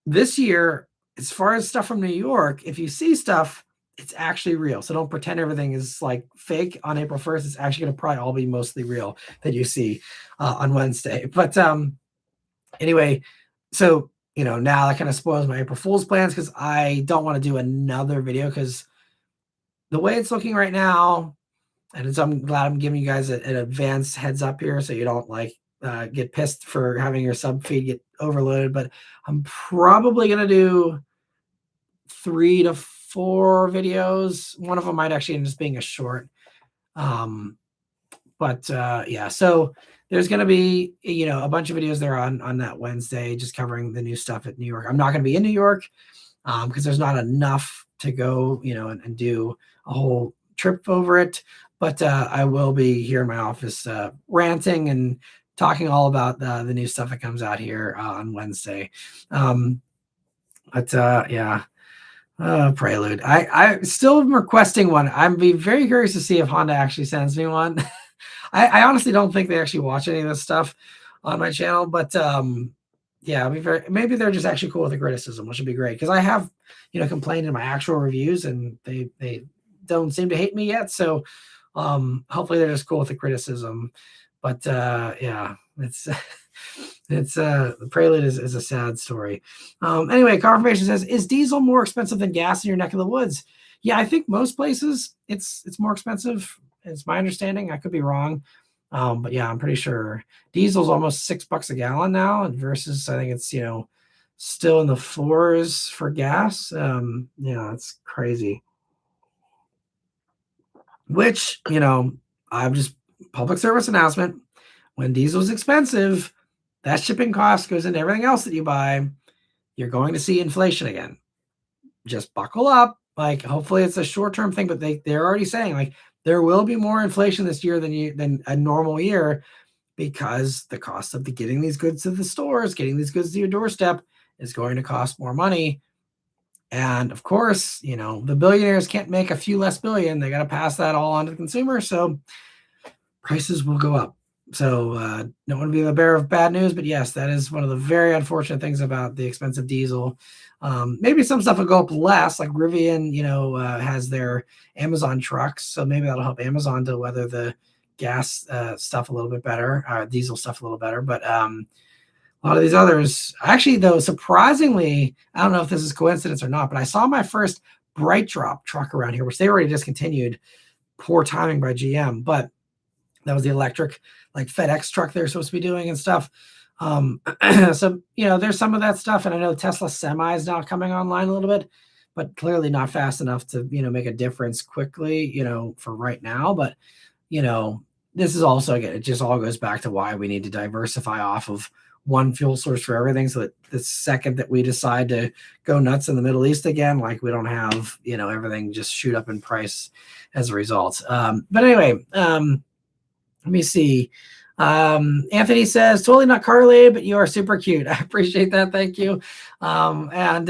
this year, as far as stuff from New York, if you see stuff, it's actually real. So don't pretend everything is like fake on April 1st. It's actually going to probably all be mostly real that you see on Wednesday. But anyway, so, now that kind of spoils my April Fool's plans, because I don't want to do another video, because the way it's looking right now, and I'm glad I'm giving you guys an advanced heads up here so you don't get pissed for having your sub feed get overloaded, but I'm probably going to do 3 to 4 videos. One of them might actually end up just being a short. So there's going to be, a bunch of videos there on that Wednesday, just covering the new stuff at New York. I'm not going to be in New York because there's not enough to go, and do a whole trip over it, but I will be here in my office ranting and talking all about the new stuff that comes out here on Wednesday. Um, but yeah, Prelude. I still am requesting one. I'm be very curious to see if Honda actually sends me one. I honestly don't think they actually watch any of this stuff on my channel, but yeah, I'll be very maybe they're just actually cool with the criticism, which would be great because I have complained in my actual reviews and they don't seem to hate me yet. So hopefully they're just cool with the criticism. But yeah, it's it's the Prelude is a sad story. Anyway, confirmation says, is diesel more expensive than gas in your neck of the woods? Yeah, I think most places it's more expensive. It's my understanding. I could be wrong. But yeah, I'm pretty sure diesel's almost $6 a gallon now versus I think it's still in the fours for gas. Yeah, it's crazy. Which, I'm just public service announcement. When diesel's expensive, that shipping cost goes into everything else that you buy. You're going to see inflation again. Just buckle up. Like, hopefully it's a short-term thing, but they're already saying like there will be more inflation this year than a normal year because the cost of getting these goods to the stores, getting these goods to your doorstep is going to cost more money. And of course, the billionaires can't make a few less billion. They got to pass that all on to the consumer. So prices will go up. So don't want to be the bearer of bad news, but yes, that is one of the very unfortunate things about the expensive diesel. Maybe some stuff will go up less, like Rivian, has their Amazon trucks, so maybe that'll help Amazon to weather the gas stuff a little bit better, diesel stuff a little better. But a lot of these others, actually, though, surprisingly, I don't know if this is coincidence or not, but I saw my first Bright Drop truck around here, which they already discontinued. Poor timing by GM, but that was the electric, like FedEx truck they're supposed to be doing and stuff. So, there's some of that stuff. And I know Tesla Semi is now coming online a little bit, but clearly not fast enough to, make a difference quickly, for right now. But, this is also, again, it just all goes back to why we need to diversify off of one fuel source for everything. So that the second that we decide to go nuts in the Middle East again, like we don't have, everything just shoot up in price as a result. But anyway, let me see. Anthony says, totally not car related, but you are super cute. I appreciate that. Thank you. And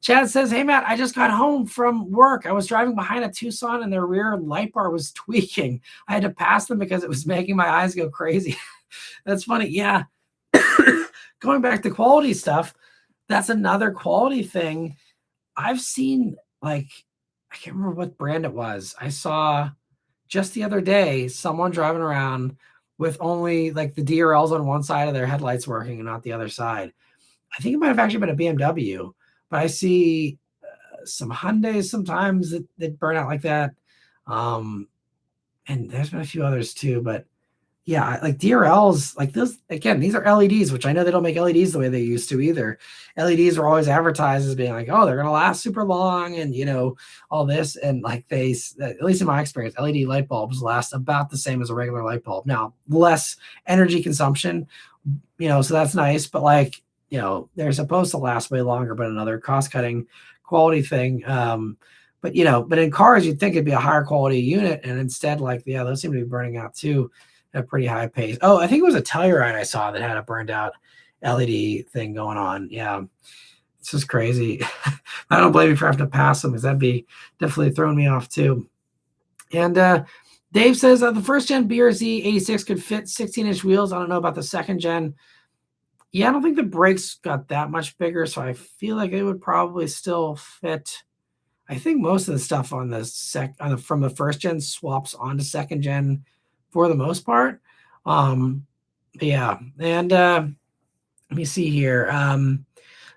Chad says, hey, Matt, I just got home from work. I was driving behind a Tucson and their rear light bar was tweaking. I had to pass them because it was making my eyes go crazy. That's funny. Yeah. Going back to quality stuff, that's another quality thing. I've seen, like, I can't remember what brand it was. I saw just the other day someone driving around with only like the DRLs on one side of their headlights working and not the other side. I think it might have actually been a BMW, but I see some Hyundais sometimes that burn out like that. And there's been a few others too, but yeah, like DRLs, like those, again, these are LEDs, which I know they don't make LEDs the way they used to either. LEDs were always advertised as being like, oh, they're going to last super long and, all this. And like at least in my experience, LED light bulbs last about the same as a regular light bulb. Now, less energy consumption, so that's nice. But like, they're supposed to last way longer, but another cost cutting quality thing. But in cars, you'd think it'd be a higher quality unit. And instead, like, yeah, those seem to be burning out too at a pretty high pace. Oh, I think it was a Telluride I saw that had a burned out LED thing going on. Yeah, it's just crazy. I don't blame you for having to pass them because that'd be definitely throwing me off too. And Dave says the first gen BRZ 86 could fit 16-inch wheels. I don't know about the second gen. Yeah, I don't think the brakes got that much bigger, so I feel like it would probably still fit. I think most of the stuff on from the first gen swaps onto second gen for the most part. Yeah. And let me see here.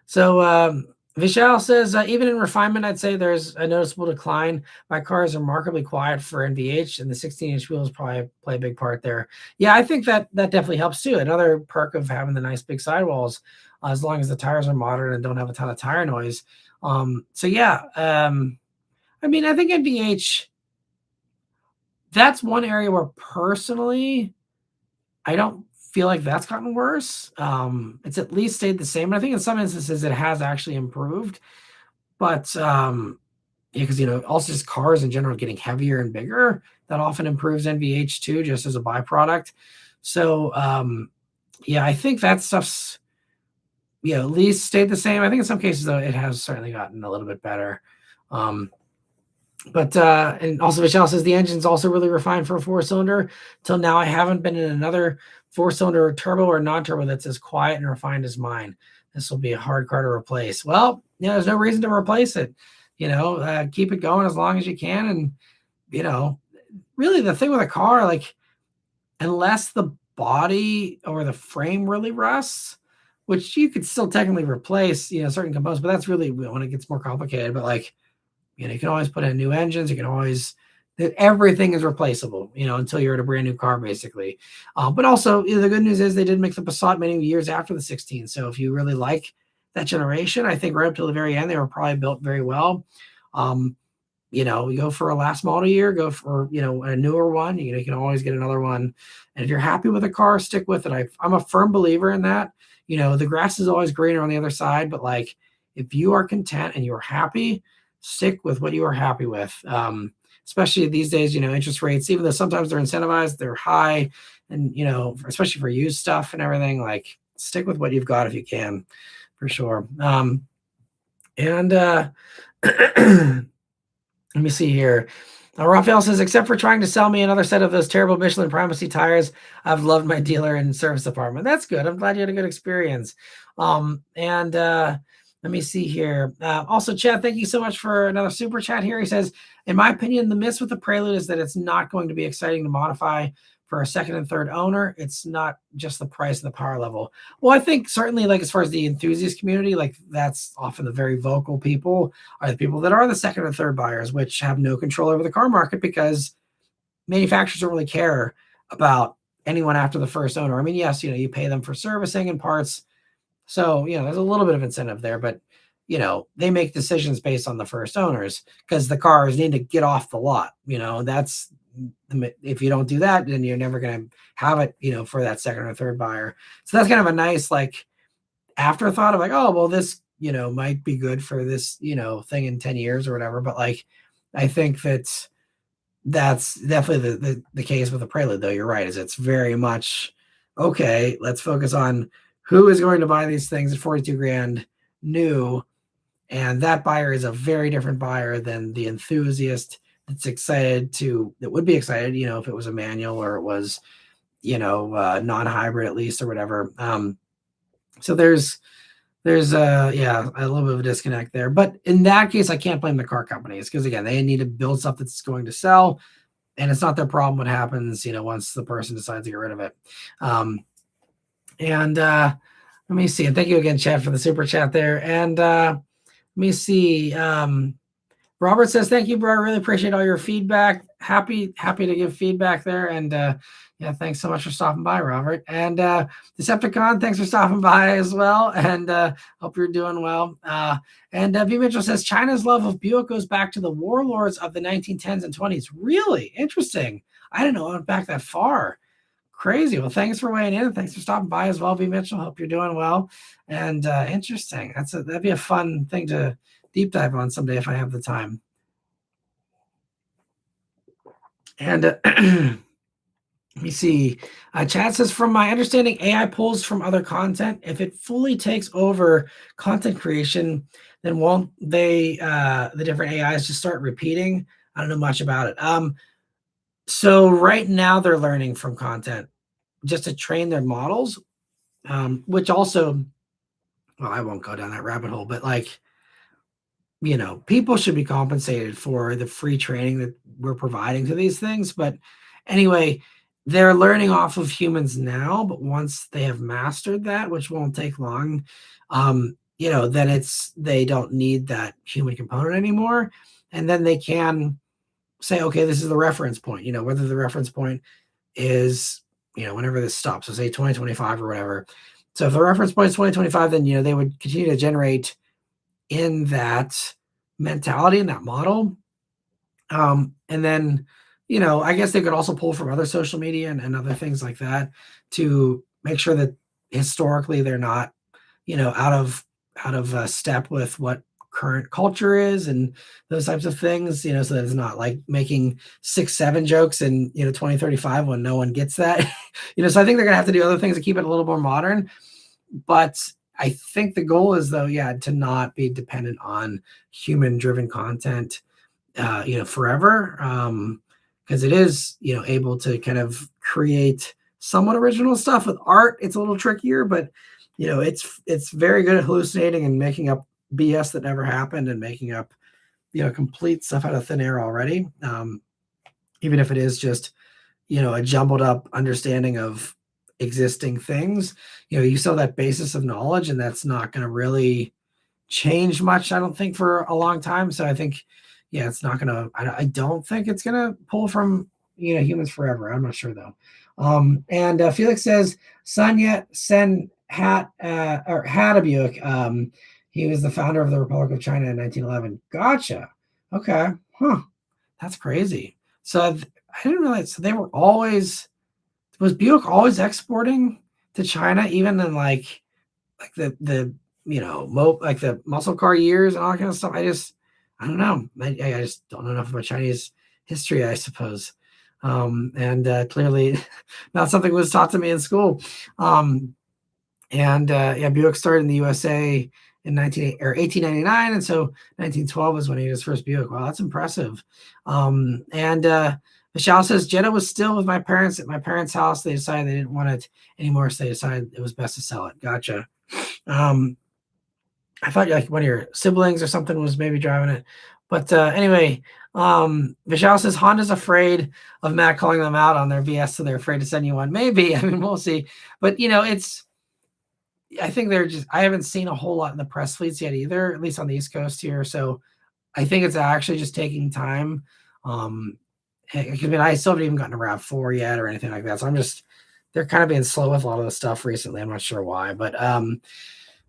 So Vishal says, even in refinement, I'd say there's a noticeable decline. My car is remarkably quiet for NVH, and the 16-inch wheels probably play a big part there. Yeah, I think that definitely helps too. Another perk of having the nice big sidewalls, as long as the tires are moderate and don't have a ton of tire noise. So yeah, I mean, I think NVH, that's one area where personally, I don't feel like that's gotten worse. It's at least stayed the same. And I think in some instances it has actually improved. But because also just cars in general getting heavier and bigger, that often improves NVH too, just as a byproduct. So yeah, I think that stuff's at least stayed the same. I think in some cases though it has certainly gotten a little bit better. Um, but and also Michelle says the engine's also really refined for a four-cylinder. Till now, I haven't been in another four-cylinder turbo or non-turbo that's as quiet and refined as mine. This will be a hard car to replace. Well, there's no reason to replace it. Keep it going as long as you can. And really the thing with a car, like unless the body or the frame really rusts, which you could still technically replace, certain components, but that's really when it gets more complicated. But like, you can always put in new engines. You can always, everything is replaceable, until you're at a brand new car, basically. But also, the good news is they did make the Passat many years after the 16. So if you really like that generation, I think right up to the very end, they were probably built very well. You go for a last model year, go for, a newer one. You can always get another one. And if you're happy with a car, stick with it. I'm a firm believer in that. The grass is always greener on the other side, but like if you are content and you're happy, stick with what you are happy with. Especially these days, interest rates, even though sometimes they're incentivized, they're high. And, especially for used stuff and everything, like stick with what you've got if you can, for sure. And let me see here. Raphael says, except for trying to sell me another set of those terrible Michelin Primacy tires, I've loved my dealer and service department. That's good. I'm glad you had a good experience. Let me see here. Also, Chad, thank you so much for another super chat here. He says, in my opinion, the miss with the Prelude is that it's not going to be exciting to modify for a second and third owner. It's not just the price and the power level. Well, I think certainly like as far as the enthusiast community, like that's often the very vocal people are the people that are the second or third buyers, which have no control over the car market because manufacturers don't really care about anyone after the first owner. I mean, yes, you pay them for servicing and parts. So, there's a little bit of incentive there, but they make decisions based on the first owners because the cars need to get off the lot. That's, if you don't do that, then you're never going to have it, for that second or third buyer. So that's kind of a nice, like, afterthought of like, oh, well, this, might be good for this, thing in 10 years or whatever. But like, I think that's definitely the case with the Prelude, though. You're right, is it's very much, okay, let's focus on who is going to buy these things at 42 grand new. And that buyer is a very different buyer than the enthusiast that would be excited, if it was a manual or it was, non-hybrid at least or whatever. So there's a little bit of a disconnect there. But in that case, I can't blame the car companies because again, they need to build stuff that's going to sell. And it's not their problem what happens, once the person decides to get rid of it. Let me see. And thank you again, Chad, for the super chat there. And let me see. Robert says, thank you, bro. I really appreciate all your feedback. Happy to give feedback there. And thanks so much for stopping by, Robert. And Decepticon, thanks for stopping by as well. And hope you're doing well. And V. Mitchell says, China's love of Buick goes back to the warlords of the 1910s and 20s. Really interesting. I didn't know it went back that far. Crazy. Well, thanks for weighing in. Thanks for stopping by as well, V. Mitchell. Hope you're doing well. And interesting. That'd be a fun thing to deep dive on someday if I have the time. And let me see. Chad says, from my understanding, AI pulls from other content. If it fully takes over content creation, then won't they, the different AIs just start repeating? I don't know much about it. So right now they're learning from content just to train their models, which also, well, I won't go down that rabbit hole, but like, people should be compensated for the free training that we're providing to these things. But anyway, they're learning off of humans now, but once they have mastered that, which won't take long, then they don't need that human component anymore. And then they can say, okay, this is the reference point, whether the reference point is, whenever this stops, so say 2025 or whatever. So if the reference point is 2025, then, they would continue to generate in that mentality, in that model. And then, I guess they could also pull from other social media and other things like that to make sure that historically they're not, out of step with what current culture is and those types of things, so that it's not like making 6, 7 jokes in 2035 when no one gets that. So I think they're gonna have to do other things to keep it a little more modern. But I think the goal is though, yeah, to not be dependent on human driven content forever. Because it is, able to kind of create somewhat original stuff. With art, it's a little trickier, but it's very good at hallucinating and making up BS that never happened and making up, complete stuff out of thin air already. Even if it is just, a jumbled up understanding of existing things, you still have that basis of knowledge, and that's not going to really change much, I don't think, for a long time. So I think, yeah, it's not gonna. I don't think it's gonna pull from humans forever. I'm not sure though. And Felix says Sanya Sen Hat or Buick. He was the founder of the Republic of China in 1911. Gotcha. Okay. Huh. That's crazy. So I didn't realize. So they were always, was Buick always exporting to China, even in like the like the muscle car years and all that kind of stuff. I don't know. I just don't know enough about Chinese history, I suppose. And clearly not something was taught to me in school. Yeah, Buick started in the USA in 1899, and so 1912 was when he had his first Buick. Wow, that's impressive. And Michelle says Jetta was still with my parents at my parents' house. They decided they didn't want it anymore, so they decided it was best to sell it. Gotcha. I thought like one of your siblings or something was maybe driving it. But anyway, Vishal says Honda's afraid of Matt calling them out on their BS, so they're afraid to send you one. Maybe. I mean, we'll see. But I think I haven't seen a whole lot in the press fleets yet either, at least on the East Coast here. So I think it's actually just taking time. I mean, I still haven't even gotten to RAV4 yet or anything like that. So they're kind of being slow with a lot of the stuff recently. I'm not sure why, but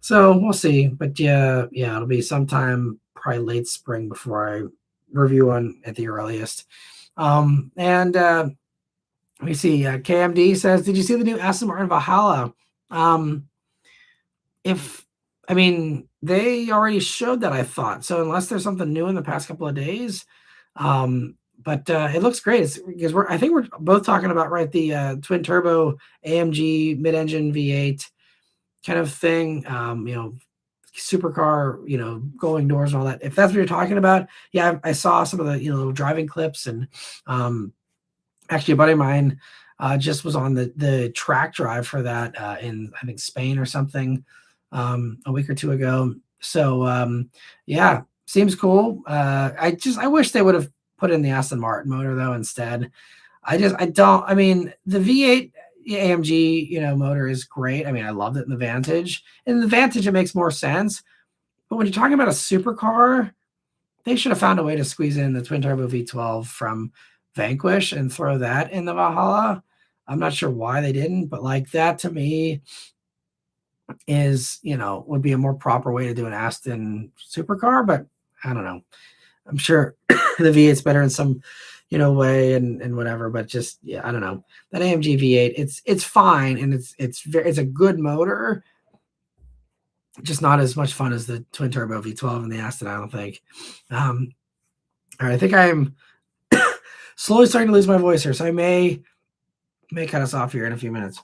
so we'll see. But yeah, it'll be sometime probably late spring before I review one at the earliest. And let me see. KMD says, "Did you see the new Aston Martin Valhalla?" They already showed that, I thought. So unless there's something new in the past couple of days, but it looks great. Because I think we're both talking about the twin turbo AMG mid-engine V8 kind of thing, supercar, going doors and all that. If that's what you're talking about, yeah, I saw some of the little driving clips, and actually a buddy of mine just was on the track drive for that in, I think, Spain or something a week or two ago. So yeah, seems cool. I wish they would have put in the Aston Martin motor though instead. The V8 AMG, motor is great. I mean, I loved it in the Vantage. In the Vantage, it makes more sense. But when you're talking about a supercar, they should have found a way to squeeze in the twin turbo V12 from Vanquish and throw that in the Valhalla. I'm not sure why they didn't, but like that to me is, would be a more proper way to do an Aston supercar. But I don't know. I'm sure the V8's better in some way and whatever, but just, yeah, I don't know. That AMG V8, it's fine, and it's a good motor, just not as much fun as the twin turbo V12 in the Aston, I don't think. All right, I think I'm slowly starting to lose my voice here, so I may cut us off here in a few minutes.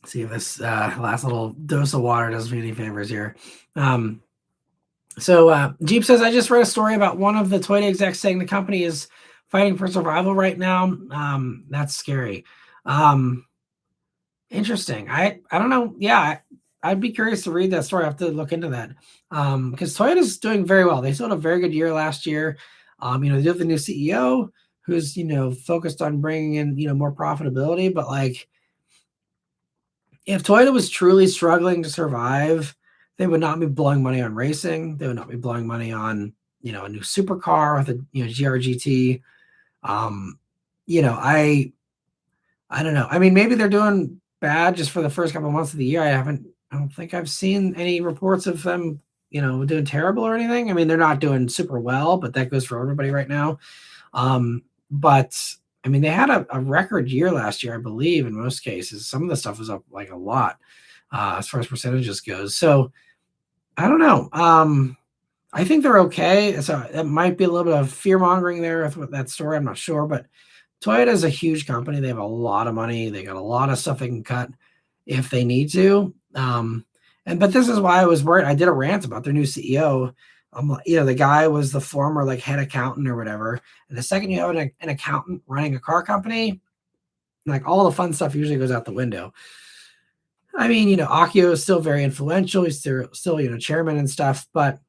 See if this last little dose of water does me any favors here. So Jeep says, I just read a story about one of the Toyota execs saying the company is fighting for survival right now. That's scary. Interesting. I don't know. Yeah, I'd be curious to read that story. I have to look into that because Toyota's doing very well. They still had a very good year last year. They have the new CEO who's focused on bringing in more profitability. But like, if Toyota was truly struggling to survive, they would not be blowing money on racing. They would not be blowing money on, a new supercar with a, GRGT. I don't know. I mean, maybe they're doing bad just for the first couple of months of the year. I don't think I've seen any reports of them, doing terrible or anything. I mean, they're not doing super well, but that goes for everybody right now. But I mean, they had a record year last year, I believe, in most cases. Some of the stuff was up like a lot. as far as percentages goes. So I don't know. I think they're okay. So it might be a little bit of fear mongering there with that story. I'm not sure, but Toyota is a huge company. They have a lot of money. They got a lot of stuff they can cut if they need to. But this is why I was worried. I did a rant about their new CEO. The guy was the former like head accountant or whatever. And the second you have an accountant running a car company, like all the fun stuff usually goes out the window. I mean, Akio is still very influential. He's still chairman and stuff. But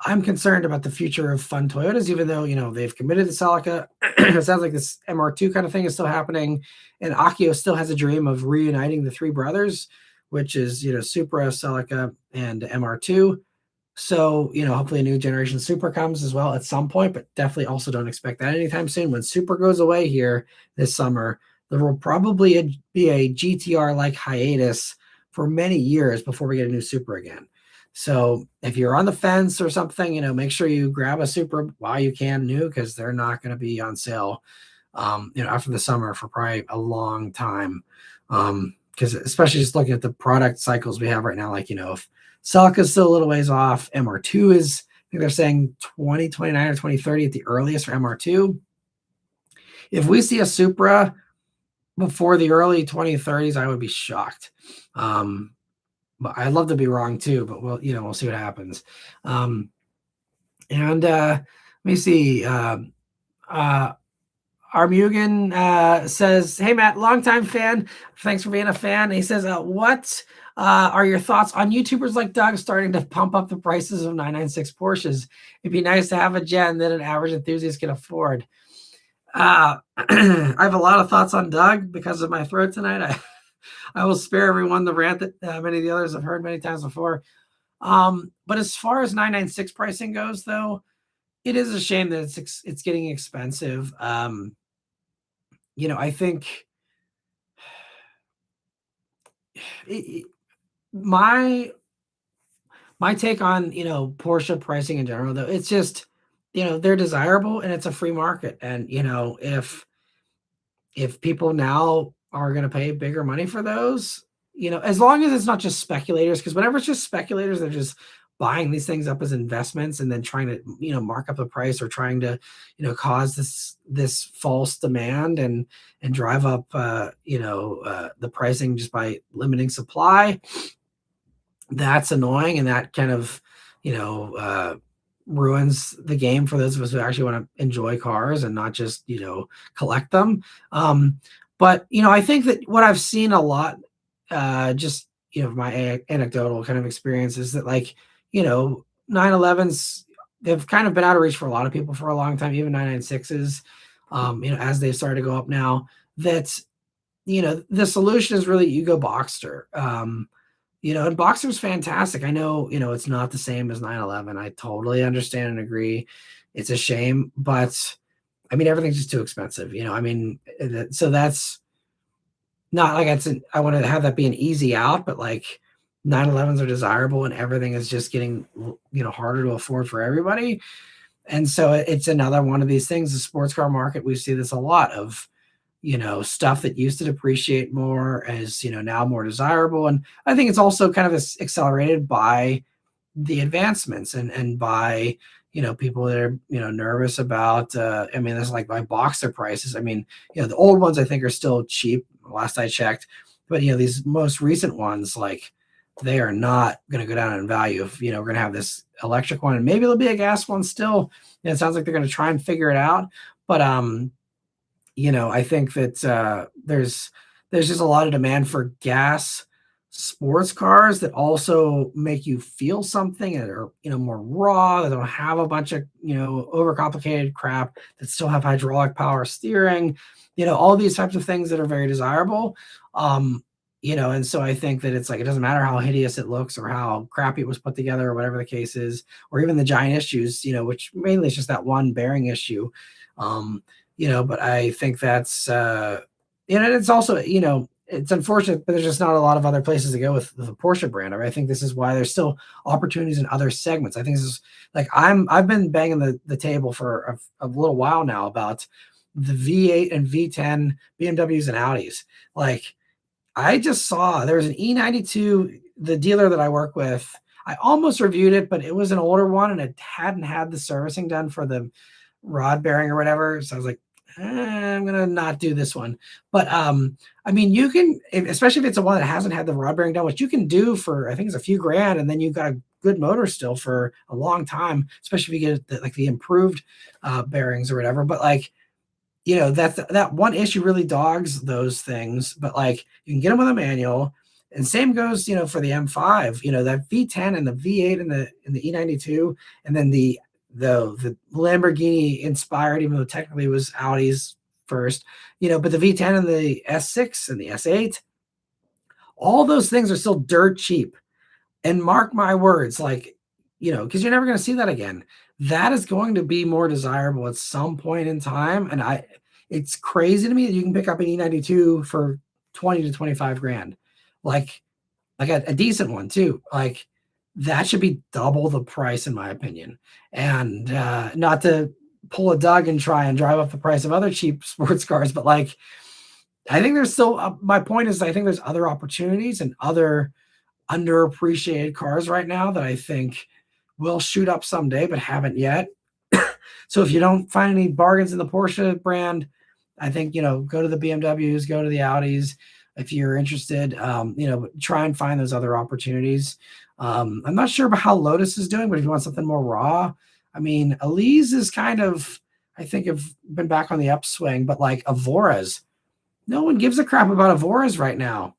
I'm concerned about the future of fun Toyotas, even though they've committed to Celica. It sounds like this MR2 kind of thing is still happening, and Akio still has a dream of reuniting the three brothers, which is Supra, Celica, and MR2. So hopefully a new generation Supra comes as well at some point, but definitely also don't expect that anytime soon. When Supra goes away here this summer, there will probably be a GTR like hiatus for many years before we get a new Supra again. So if you're on the fence or something, make sure you grab a Supra while you can new, because they're not going to be on sale, after the summer for probably a long time. Because especially just looking at the product cycles we have right now, like, if Celica is still a little ways off, MR2 is, I think they're saying 2029 or 2030 at the earliest for MR2. If we see a Supra before the early 2030s, I would be shocked. But I'd love to be wrong too, but we'll see what happens. Let me see. Armugan says, "Hey Matt, longtime fan. Thanks for being a fan." And he says, "What are your thoughts on YouTubers like Doug starting to pump up the prices of 996 Porsches? It'd be nice to have a gen that an average enthusiast can afford." I have a lot of thoughts on Doug because of my throat tonight. I will spare everyone the rant that many of the others have heard many times before. But as far as 996 pricing goes, though, it is a shame that it's getting expensive. I think my take on Porsche pricing in general, though, it's just they're desirable and it's a free market, and if people now are going to pay bigger money for those, as long as it's not just speculators, because whenever it's just speculators, they're just buying these things up as investments and then trying to mark up the price, or trying to cause this false demand and drive up the pricing just by limiting supply. That's annoying, and that kind of ruins the game for those of us who actually want to enjoy cars and not just collect them. But I think that what I've seen a lot, just my anecdotal kind of experience, is that 911s, they've kind of been out of reach for a lot of people for a long time, even 996s, as they've started to go up now. That the solution is really you go Boxster. And Boxster's fantastic. I know, it's not the same as 911. I totally understand and agree. It's a shame, but I mean, everything's just too expensive, so that's not like I want to have that be an easy out, but 911s are desirable and everything is just getting, harder to afford for everybody. And so it's another one of these things, the sports car market. We see this a lot of, stuff that used to depreciate more as, now more desirable. And I think it's also kind of accelerated by the advancements and by, people that are, nervous about, this by Boxster prices. The old ones I think are still cheap, last I checked, but, these most recent ones, they are not going to go down in value. If, we're going to have this electric one and maybe there'll be a gas one still. It sounds like they're going to try and figure it out. But, I think that there's just a lot of demand for gas sports cars that also make you feel something and are more raw, that don't have a bunch of overcomplicated crap, that still have hydraulic power steering, all these types of things that are very desirable. And so I think that it's it doesn't matter how hideous it looks or how crappy it was put together or whatever the case is, or even the giant issues, which mainly is just that one bearing issue. But I think that's, and it's also, it's unfortunate, but there's just not a lot of other places to go with the Porsche brand. I think this is why there's still opportunities in other segments. I think this is I've been banging the table for a little while now about the V8 and V10 BMWs and Audis. I just saw there was an E92, the dealer that I work with. I almost reviewed it, but it was an older one and it hadn't had the servicing done for the rod bearing or whatever. So I was like, I'm gonna not do this one. But I mean, you can, especially if it's a one that hasn't had the rod bearing done, which you can do for I think it's a few grand, and then you've got a good motor still for a long time, especially if you get like the improved bearings or whatever. But like, that one issue really dogs those things, but like you can get them with a manual. And same goes, for the M5, that V10 and the V8 and the E92, and then the Lamborghini inspired, even though technically it was Audi's first, but the V10 and the S6 and the S8, all those things are still dirt cheap. And mark my words, like, because you're never going to see that again. That is going to be more desirable at some point in time. And it's crazy to me that you can pick up an E92 for 20 to 25 grand, like a decent one too. Like that should be double the price in my opinion. And not to pull a Doug and try and drive up the price of other cheap sports cars, but like, I think there's still, my point is, I think there's other opportunities and other underappreciated cars right now that I think will shoot up someday, but haven't yet. So if you don't find any bargains in the Porsche brand, I think, go to the BMWs, go to the Audis. If you're interested, try and find those other opportunities. I'm not sure about how Lotus is doing, but if you want something more raw, I mean, Elise is kind of, I think, have been back on the upswing, but like Avoras, no one gives a crap about Avoras right now.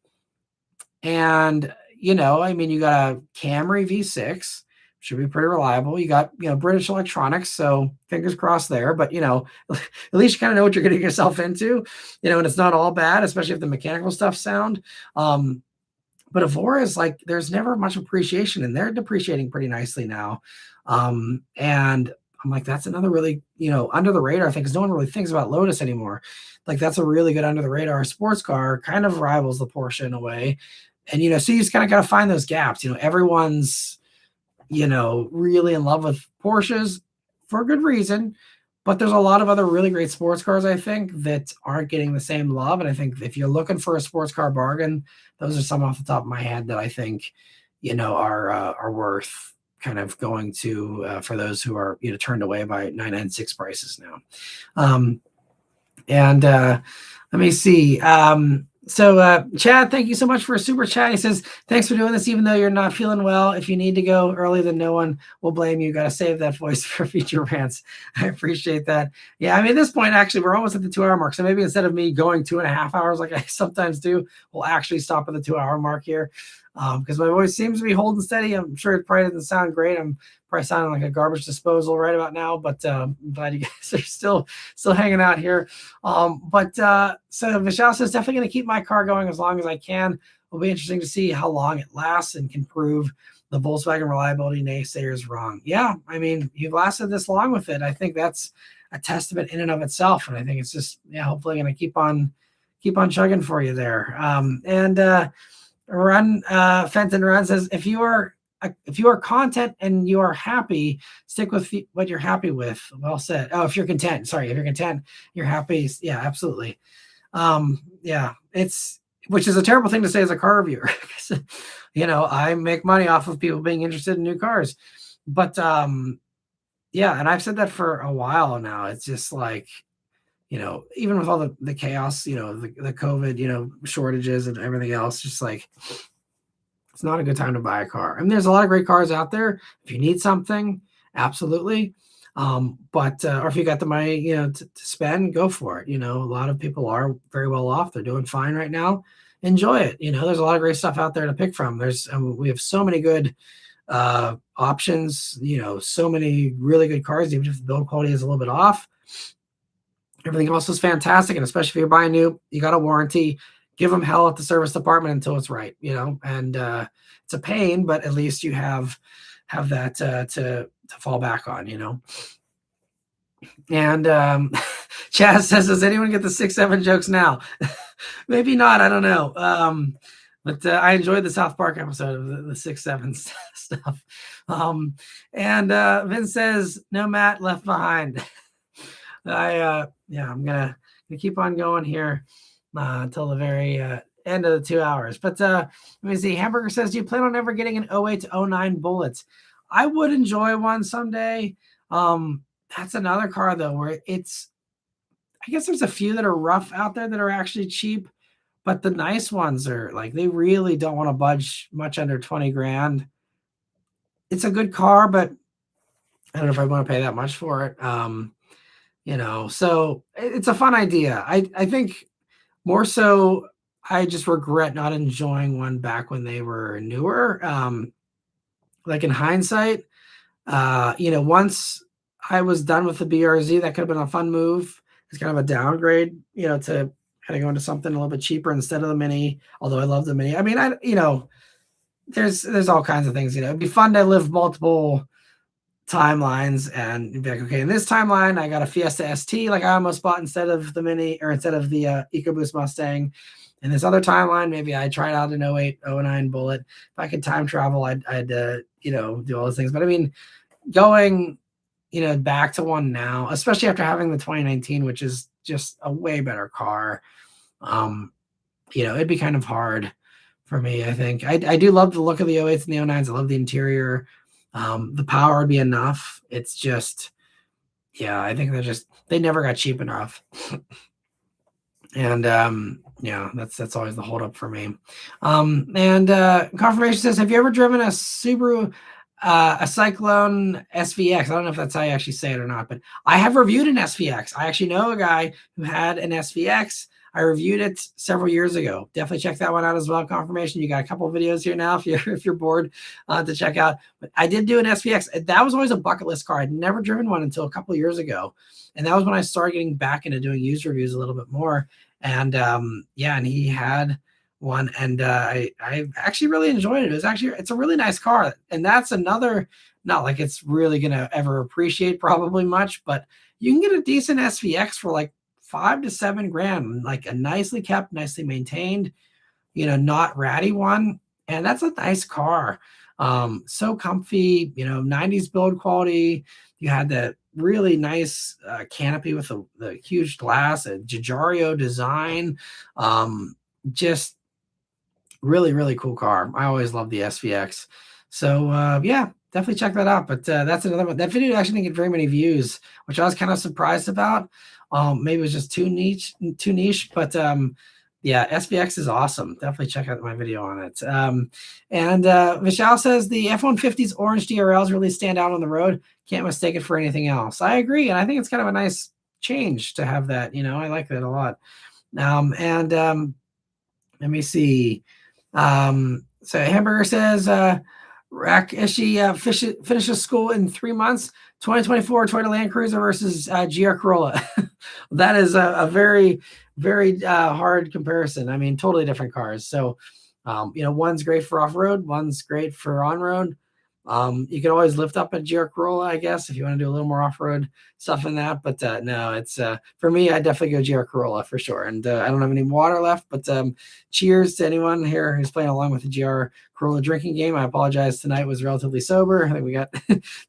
And I mean, you got a Camry V6, should be pretty reliable. You got, British Electronics, so fingers crossed there. But, at least you kind of know what you're getting yourself into, and it's not all bad, especially if the mechanical stuff sound. But Evora is like, there's never much appreciation, and they're depreciating pretty nicely now. And I'm like, that's another really, under the radar thing, because no one really thinks about Lotus anymore. Like, that's a really good under the radar sports car, kind of rivals the Porsche in a way. And, so you just kind of got to find those gaps. Everyone's, really in love with Porsches for good reason. But there's a lot of other really great sports cars, I think, that aren't getting the same love. And I think if you're looking for a sports car bargain, those are some off the top of my head that I think, are worth kind of going to for those who are, turned away by 996 prices now. And let me see. So Chad, thank you so much for a super chat. He says, thanks for doing this, even though you're not feeling well. If you need to go early, then no one will blame you. Got to save that voice for future rants. I appreciate that. Yeah, I mean, at this point, actually, we're almost at the 2-hour mark. So maybe instead of me going 2.5 hours like I sometimes do, we'll actually stop at the 2-hour mark here. Because my voice seems to be holding steady. I'm sure it probably doesn't sound great. I'm probably sounding like a garbage disposal right about now, but I'm glad you guys are still hanging out here. So Vishal says, definitely going to keep my car going as long as I can. It'll be interesting to see how long it lasts and can prove the Volkswagen reliability naysayers wrong. Yeah, I mean, you've lasted this long with it. I think that's a testament in and of itself, and I think it's just, hopefully going to keep on chugging for you there. Fenton Run says, if you are content and you are happy, stick with what you're happy with. Well said. Oh, if you're content, you're happy. Yeah, absolutely. Which is a terrible thing to say as a car reviewer. I make money off of people being interested in new cars, but and I've said that for a while now. It's just like, even with all the chaos, the COVID, shortages and everything else, just like, it's not a good time to buy a car. I mean, there's a lot of great cars out there. If you need something, absolutely. Or if you got the money, to spend, go for it. A lot of people are very well off. They're doing fine right now. Enjoy it. There's a lot of great stuff out there to pick from. We have so many good options, so many really good cars, even if the build quality is a little bit off. Everything else is fantastic, and especially if you're buying new, you got a warranty. Give them hell at the service department until it's right, and it's a pain, but at least you have that to fall back on, And Chaz says, does anyone get the 6-7 jokes now? Maybe not, I don't know. But I enjoyed the South Park episode of the 6-7 stuff. And Vince says, no Matt left behind. I'm gonna keep on going here until the very end of the 2 hours. But let me see. Hamburger says, do you plan on ever getting an 08 to 09 Bullets? I would enjoy one someday. That's another car though, where I guess there's a few that are rough out there that are actually cheap, but the nice ones are like, they really don't want to budge much under 20 grand. It's a good car, but I don't know if I want to pay that much for it. So it's a fun idea. I think more so, I just regret not enjoying one back when they were newer. Like in hindsight, once I was done with the BRZ, that could have been a fun move. It's kind of a downgrade, to kind of go into something a little bit cheaper instead of the Mini. Although I love the Mini. I mean, there's all kinds of things. It'd be fun to live multiple timelines and be like, okay, in this timeline, I got a Fiesta ST, like I almost bought instead of the Mini or instead of the EcoBoost Mustang. In this other timeline, maybe I tried out an 08, 09 Bullet. If I could time travel, I'd do all those things. But I mean, going, back to one now, especially after having the 2019, which is just a way better car, it'd be kind of hard for me, I think. I do love the look of the 08s and the 09s. I love the interior. The power would be enough. It's just, I think they never got cheap enough. And that's always the holdup for me. And Confirmation says, have you ever driven a Subaru, a Cyclone SVX? I don't know if that's how you actually say it or not, but I have reviewed an SVX. I actually know a guy who had an SVX. I reviewed it several years ago. Definitely check that one out as well. Confirmation. You got a couple of videos here now if you're bored to check out. But I did do an SVX. That was always a bucket list car. I'd never driven one until a couple of years ago, and that was when I started getting back into doing used reviews a little bit more. And and he had one, and I actually really enjoyed it. It's a really nice car, and that's another, not like it's really gonna ever appreciate probably much, but you can get a decent SVX for like $5 to $7 grand, like a nicely kept, nicely maintained, not ratty one. And that's a nice car. So comfy, 90s build quality. You had that really nice canopy with the huge glass, a Giugiaro design. Just really, really cool car. I always love the SVX. So definitely check that out. But that's another one. That video actually didn't get very many views, which I was kind of surprised about. Maybe it was just too niche, but SVX is awesome. Definitely check out my video on it. And Vishal says the F-150's orange DRLs really stand out on the road. Can't mistake it for anything else. I agree, and I think it's kind of a nice change to have that. I like that a lot. Let me see. So Hamburger says, Rakeshi finishes school in 3 months. 2024 Toyota Land Cruiser versus GR Corolla. That is a very, very hard comparison. I mean, totally different cars. So, one's great for off-road, one's great for on-road. You can always lift up a GR Corolla, I guess, if you want to do a little more off-road stuff in that. But no, it's for me, I definitely go GR Corolla for sure. And I don't have any water left, but cheers to anyone here who's playing along with the GR Corolla drinking game. I apologize. Tonight was relatively sober. I think we got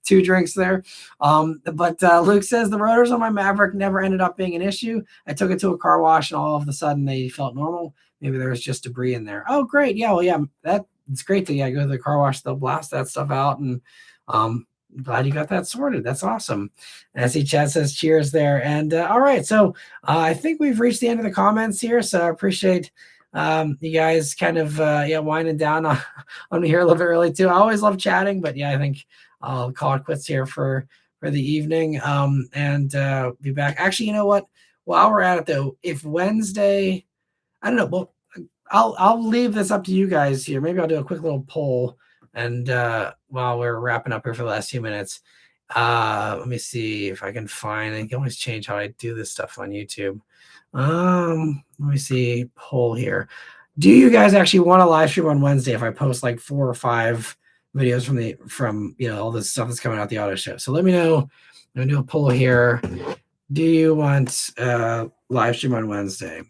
2 drinks there. But Luke says the rotors on my Maverick never ended up being an issue. I took it to a car wash and all of a sudden they felt normal. Maybe there was just debris in there. Oh, great. Yeah, well, yeah, it's great to go to the car wash. They'll blast that stuff out, and glad you got that sorted. That's awesome. And I see Chad says cheers there. And all right, so I think we've reached the end of the comments here. So I appreciate you guys kind of winding down on me here a little bit early too. I always love chatting, but I think I'll call it quits here for the evening and be back. Actually, you know what? While we're at it though, if Wednesday, I don't know. Well, I'll leave this up to you guys here. Maybe I'll do a quick little poll, and while we're wrapping up here for the last few minutes, let me see if I can find. I can always change how I do this stuff on YouTube. Let me see poll here. Do you guys actually want to live stream on Wednesday if I post like 4 or 5 videos from all this stuff that's coming out the auto show? So let me know. I'm gonna do a poll here. Do you want live stream on Wednesday?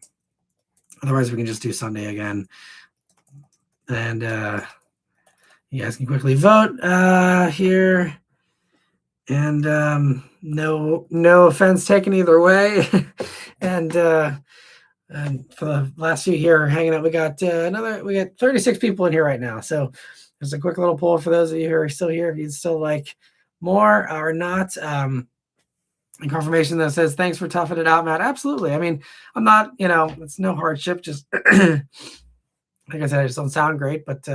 Otherwise, we can just do Sunday again. And you guys can quickly vote here. And no offense taken either way. And And for the last few here hanging out, we got 36 people in here right now. So there's a quick little poll for those of you who are still here. If you'd still like more or not, and confirmation that says, thanks for toughing it out, Matt. Absolutely. I mean, I'm not, it's no hardship. Just like I said, I just don't sound great, but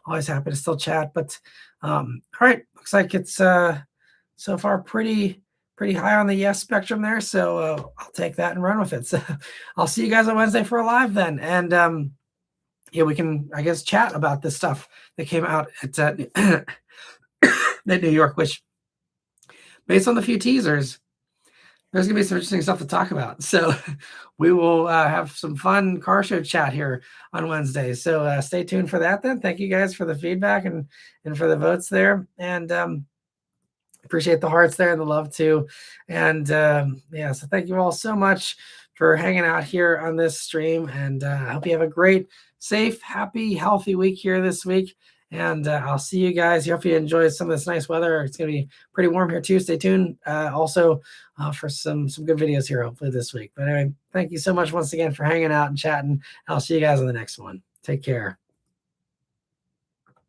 always happy to still chat. But all right, looks like it's so far pretty high on the yes spectrum there. So I'll take that and run with it. So I'll see you guys on Wednesday for a live then. And yeah, we can, I guess, chat about this stuff that came out at at New York, which based on the few teasers, there's going to be some interesting stuff to talk about. So we will have some fun car show chat here on Wednesday. So stay tuned for that then. Thank you guys for the feedback and for the votes there. And appreciate the hearts there and the love too. And yeah, so thank you all so much for hanging out here on this stream. And I hope you have a great, safe, happy, healthy week here this week. And I'll see you guys. Hope you enjoy some of this nice weather. It's going to be pretty warm here too. Stay tuned also for some good videos here hopefully this week. But anyway, thank you so much once again for hanging out and chatting. I'll see you guys on the next one. Take care.